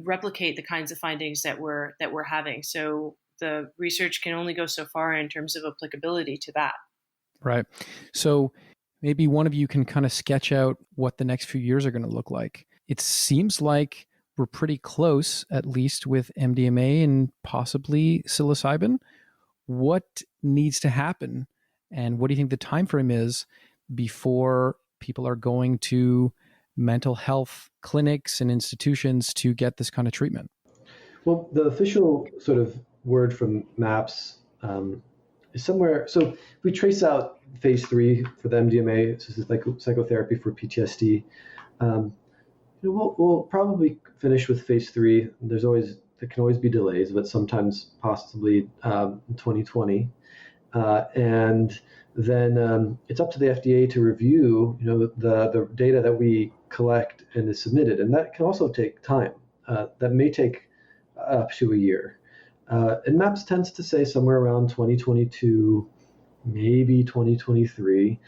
replicate the kinds of findings that we're having. So the research can only go so far in terms of applicability to that. Right. So maybe one of you can kind of sketch out what the next few years are going to look like. It seems like we're pretty close, at least with MDMA and possibly psilocybin. What needs to happen? And what do you think the time frame is before people are going to mental health clinics and institutions to get this kind of treatment? Well, the official sort of word from MAPS is somewhere. So if we trace out phase 3 for the MDMA, this is like psychotherapy for PTSD. We'll probably finish with phase 3. There can always be delays, but sometimes possibly 2020. And then it's up to the FDA to review, the data that we collect and is submitted, and that can also take time. That may take up to a year. And MAPS tends to say somewhere around 2022, maybe 2023,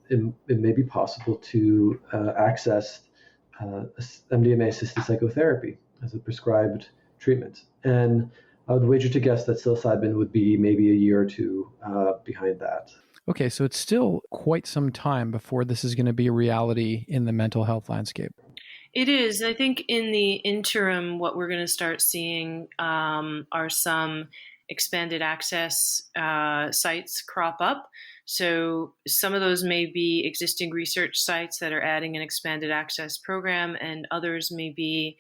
it may be possible to access MDMA-assisted psychotherapy as a prescribed treatment. And I would wager to guess that psilocybin would be maybe a year or two behind that. Okay, so it's still quite some time before this is going to be a reality in the mental health landscape. It is. I think in the interim, what we're going to start seeing are some expanded access sites crop up. So some of those may be existing research sites that are adding an expanded access program, and others may be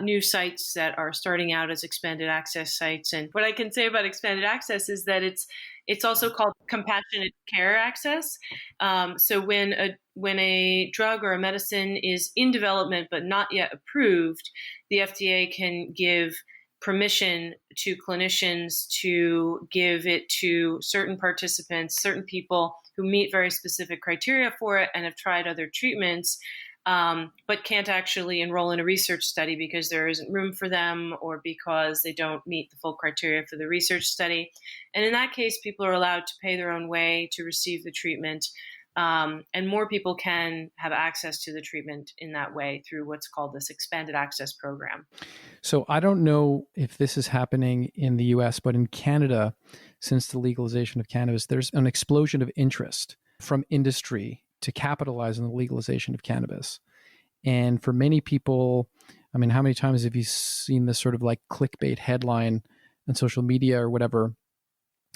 new sites that are starting out as expanded access sites. And what I can say about expanded access is that it's also called compassionate care access. So when a drug or a medicine is in development but not yet approved, the FDA can give permission to clinicians to give it to certain participants, certain people who meet very specific criteria for it and have tried other treatments, but can't actually enroll in a research study because there isn't room for them or because they don't meet the full criteria for the research study. And in that case, people are allowed to pay their own way to receive the treatment. And more people can have access to the treatment in that way through what's called this expanded access program. So I don't know if this is happening in the US, but in Canada, since the legalization of cannabis, there's an explosion of interest from industry to capitalize on the legalization of cannabis. And for many people, I mean, how many times have you seen this sort of like clickbait headline on social media or whatever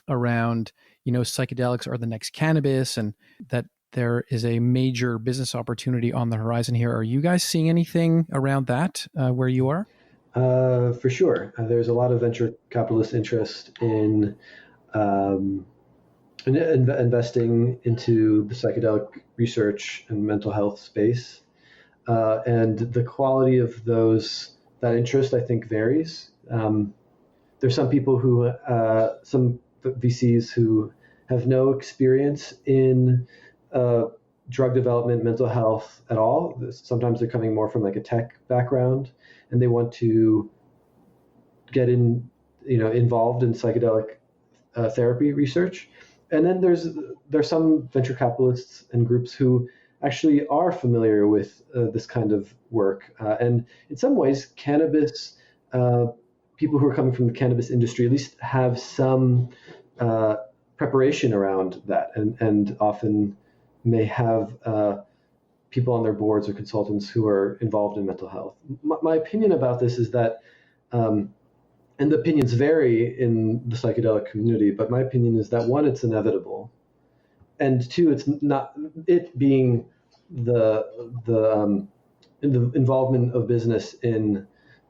around, psychedelics are the next cannabis, and that there is a major business opportunity on the horizon here. Are you guys seeing anything around that where you are? For sure. There's a lot of venture capitalist interest in investing into the psychedelic research and mental health space. And the quality of that interest, I think, varies. There's some people some VCs who have no experience in drug development, mental health at all. Sometimes they're coming more from like a tech background, and they want to get involved in psychedelic therapy research. And then there's some venture capitalists and groups who actually are familiar with this kind of work. And in some ways, cannabis, people who are coming from the cannabis industry at least have some preparation around that, and often may have people on their boards or consultants who are involved in mental health. My opinion about this is that, and the opinions vary in the psychedelic community, but my opinion is that, one, it's inevitable, and two, it's not it being the involvement of business in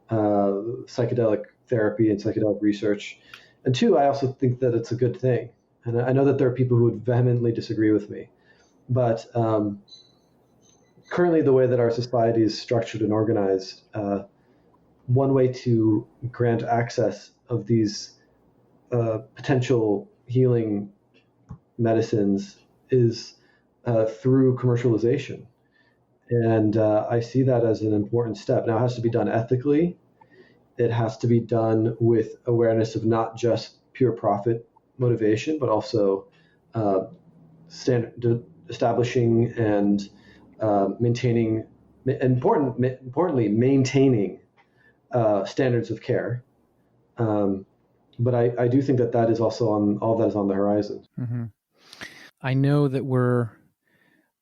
psychedelic therapy and psychedelic research. And two, I also think that it's a good thing. And I know that there are people who would vehemently disagree with me, but currently the way that our society is structured and organized, one way to grant access of these potential healing medicines is through commercialization. And I see that as an important step. Now, it has to be done ethically. It has to be done with awareness of not just pure profit motivation, but also establishing and maintaining, importantly, maintaining standards of care. But I do think that is also all that is on the horizon. Mm-hmm. I know that we're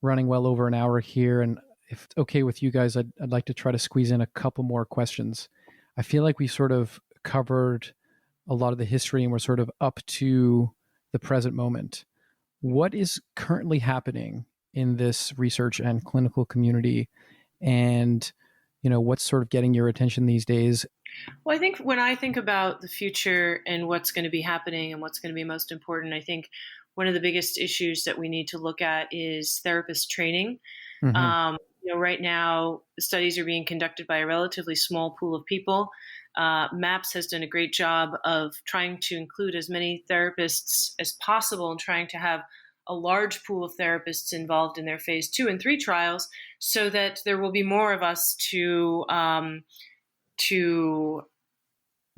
running well over an hour here, and if it's okay with you guys, I'd like to try to squeeze in a couple more questions. I feel like we sort of covered a lot of the history and we're sort of up to the present moment. What is currently happening in this research and clinical community, and what's sort of getting your attention these days? Well, I think when I think about the future and what's going to be happening and what's going to be most important, I think one of the biggest issues that we need to look at is therapist training. Mm-hmm. Right now, studies are being conducted by a relatively small pool of people. MAPS has done a great job of trying to include as many therapists as possible and trying to have a large pool of therapists involved in their phase 2 and 3 trials, so that there will be more of us to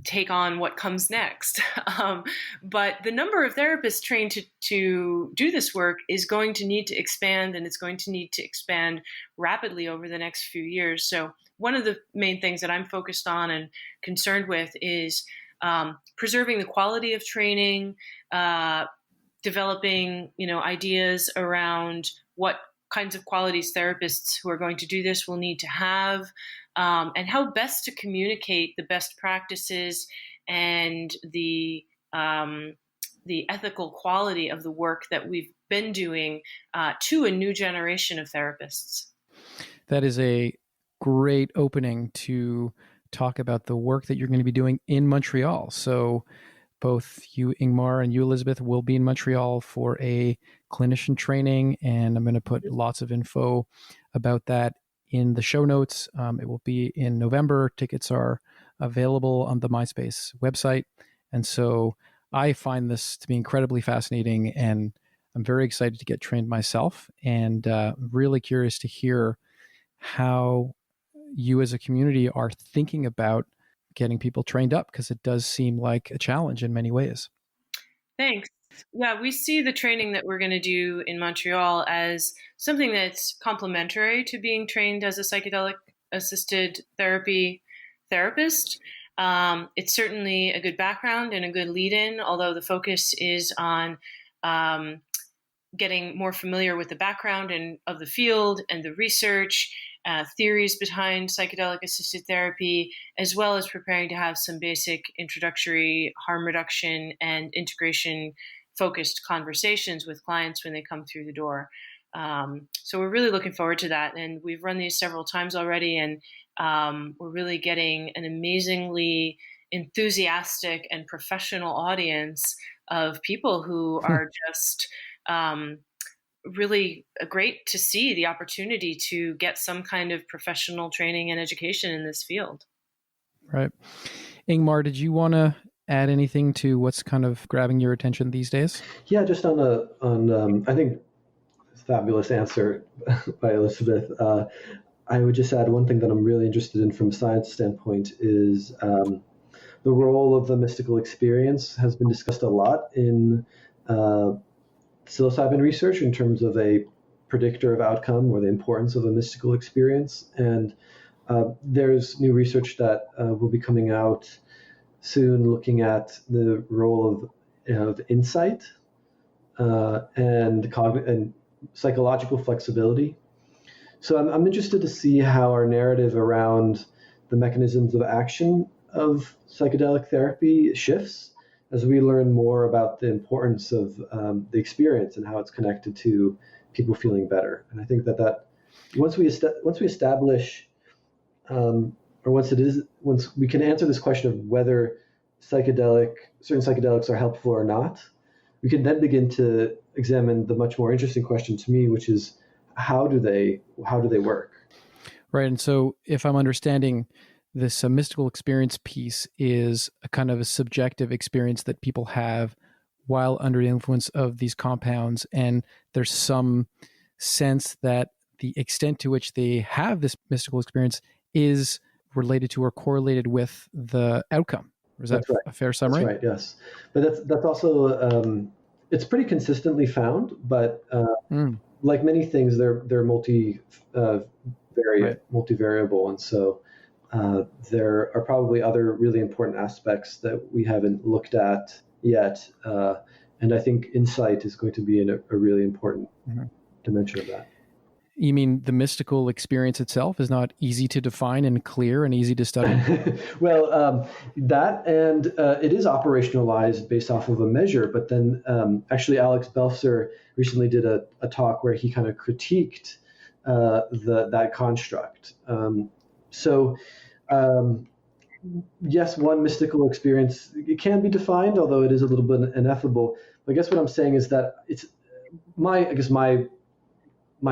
take on what comes next. But the number of therapists trained to do this work is going to need to expand, and it's going to need to expand rapidly over the next few years. So one of the main things that I'm focused on and concerned with is preserving the quality of training, developing, ideas around what kinds of qualities therapists who are going to do this will need to have, and how best to communicate the best practices and the ethical quality of the work that we've been doing to a new generation of therapists. That is a great opening to talk about the work that you're going to be doing in Montreal. So both you, Ingmar, and you, Elizabeth, will be in Montreal for a clinician training, and I'm going to put lots of info about that in the show notes. It will be in November. Tickets are available on the Mindspace website. And so I find this to be incredibly fascinating, and I'm very excited to get trained myself, and really curious to hear how you as a community are thinking about getting people trained up, because it does seem like a challenge in many ways. Thanks. Yeah, we see the training that we're going to do in Montreal as something that's complementary to being trained as a psychedelic-assisted therapy therapist. It's certainly a good background and a good lead-in, although the focus is on getting more familiar with the background and of the field and the research, theories behind psychedelic-assisted therapy, as well as preparing to have some basic introductory harm reduction and integration-focused conversations with clients when they come through the door. So we're really looking forward to that. And we've run these several times already, and we're really getting an amazingly enthusiastic and professional audience of people who are just really great to see the opportunity to get some kind of professional training and education in this field. Right. Ingmar, did you want to add anything to what's kind of grabbing your attention these days? Yeah, just on I think fabulous answer by Elizabeth. I would just add one thing that I'm really interested in from a science standpoint is the role of the mystical experience has been discussed a lot in psilocybin research in terms of a predictor of outcome or the importance of a mystical experience. And there's new research that will be coming out soon looking at the role of insight and psychological flexibility. So I'm interested to see how our narrative around the mechanisms of action of psychedelic therapy shifts as we learn more about the importance of the experience and how it's connected to people feeling better. And I think that once we establish, or once we can answer this question of whether certain psychedelics are helpful or not, we can then begin to examine the much more interesting question to me, which is how do they work? Right. And so if I'm understanding, this mystical experience piece is a kind of a subjective experience that people have while under the influence of these compounds. And there's some sense that the extent to which they have this mystical experience is related to or correlated with the outcome. Is that right. A fair summary? That's right, yes. But that's also, it's pretty consistently found, but like many things, they're multivariable. And so there are probably other really important aspects that we haven't looked at yet. And I think insight is going to be a really important dimension of that. You mean the mystical experience itself is not easy to define and clear and easy to study? Well, that and it is operationalized based off of a measure. But then actually Alex Belfser recently did a talk where he kind of critiqued that construct. Yes, one mystical experience, it can be defined, although it is a little bit ineffable. But I guess what I'm saying is that it's my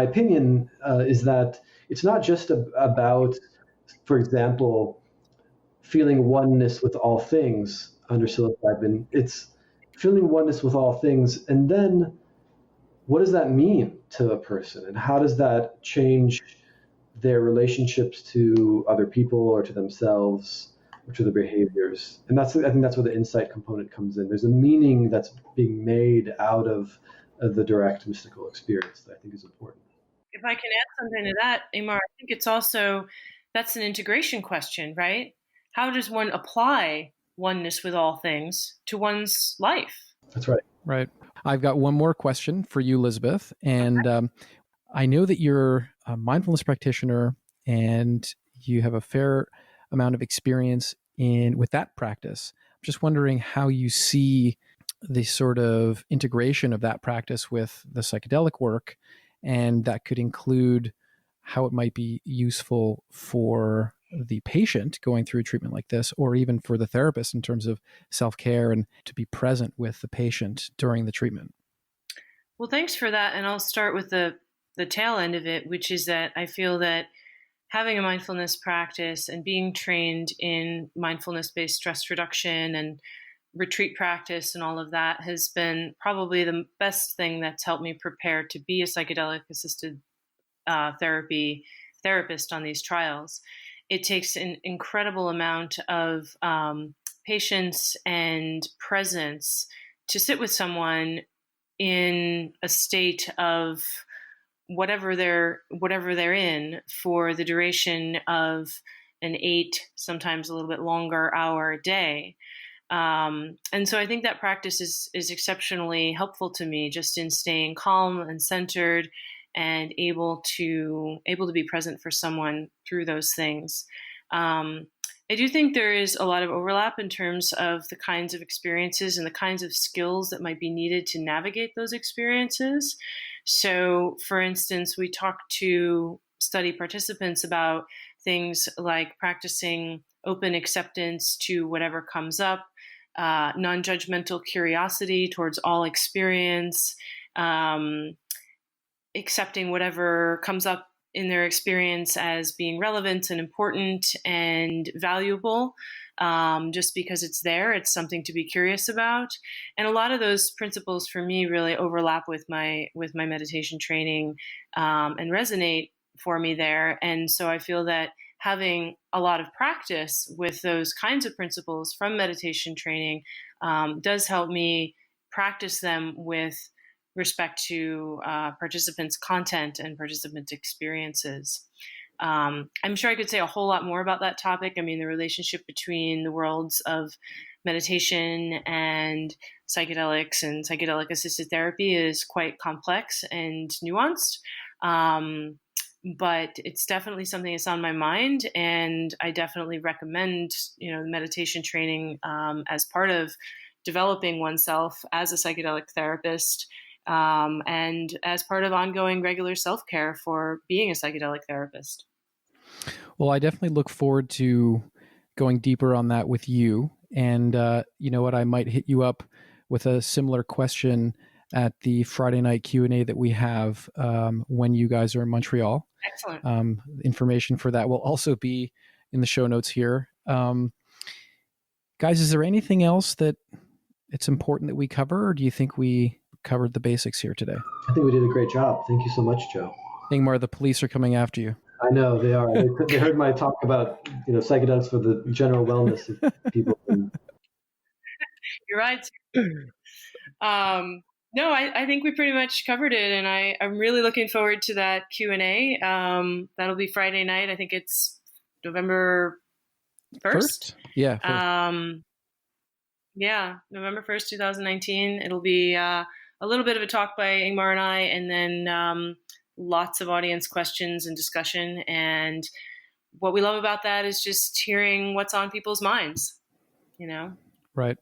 opinion is that it's not just about, for example, feeling oneness with all things under psilocybin. It's feeling oneness with all things, and then what does that mean to a person, and how does that change their relationships to other people or to themselves? which are the behaviors. And I think that's where the insight component comes in. There's a meaning that's being made out of the direct mystical experience that I think is important. If I can add something to that, Ingmar, I think it's also, that's an integration question, right? How does one apply oneness with all things to one's life? That's right. Right. I've got one more question for you, Elizabeth. And I know that you're a mindfulness practitioner and you have a fair amount of experience with that practice. I'm just wondering how you see the sort of integration of that practice with the psychedelic work, and that could include how it might be useful for the patient going through a treatment like this, or even for the therapist in terms of self-care and to be present with the patient during the treatment. Well, thanks for that. And I'll start with the tail end of it, which is that I feel that having a mindfulness practice and being trained in mindfulness-based stress reduction and retreat practice and all of that has been probably the best thing that's helped me prepare to be a psychedelic-assisted therapist on these trials. It takes an incredible amount of patience and presence to sit with someone in a state of whatever they're in for the duration of an 8, sometimes a little bit longer hour a day. And so I think that practice is exceptionally helpful to me, just in staying calm and centered and able to be present for someone through those things. I do think there is a lot of overlap in terms of the kinds of experiences and the kinds of skills that might be needed to navigate those experiences. So, for instance, we talk to study participants about things like practicing open acceptance to whatever comes up, non-judgmental curiosity towards all experience, accepting whatever comes up in their experience as being relevant and important and valuable, just because it's there. It's something to be curious about. And a lot of those principles for me really overlap with my meditation training and resonate for me there. And so I feel that having a lot of practice with those kinds of principles from meditation training does help me practice them with respect to participants' content and participant experiences. I'm sure I could say a whole lot more about that topic. I mean, the relationship between the worlds of meditation and psychedelics and psychedelic-assisted therapy is quite complex and nuanced. But it's definitely something that's on my mind, and I definitely recommend, the meditation training as part of developing oneself as a psychedelic therapist, and as part of ongoing regular self-care for being a psychedelic therapist. Well, I definitely look forward to going deeper on that with you. And you know what, I might hit you up with a similar question at the Friday night Q&A that we have when you guys are in Montreal. Excellent. Information for that will also be in the show notes here. Guys, is there anything else that it's important that we cover, or do you think we covered the basics here today? I think we did a great job. Thank you so much, Joe. Ingmar, the police are coming after you. I know they are. They heard my talk about psychedelics for the general wellness of people. You're right. No, I think we pretty much covered it, and I'm really looking forward to that Q&A. That'll be Friday night. I think it's November 1st. Yeah. 1st. November 1st, 2019. It'll be a little bit of a talk by Ingmar and I, and then lots of audience questions and discussion. And what we love about that is just hearing what's on people's minds, Right.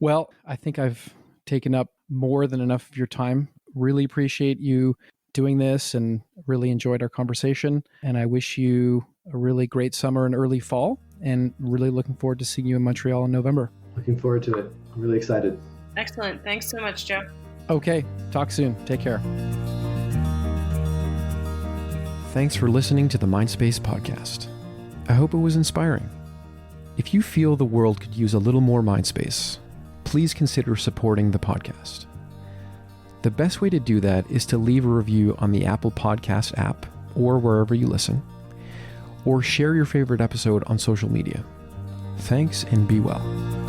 Well, I think I've taken up more than enough of your time. Really appreciate you doing this and really enjoyed our conversation. And I wish you a really great summer and early fall, and really looking forward to seeing you in Montreal in November. Looking forward to it. I'm really excited. Excellent. Thanks so much, Joe. Okay. Talk soon. Take care. Thanks for listening to the Mindspace podcast. I hope it was inspiring. If you feel the world could use a little more Mindspace, please consider supporting the podcast. The best way to do that is to leave a review on the Apple Podcast app or wherever you listen, or share your favorite episode on social media. Thanks and be well.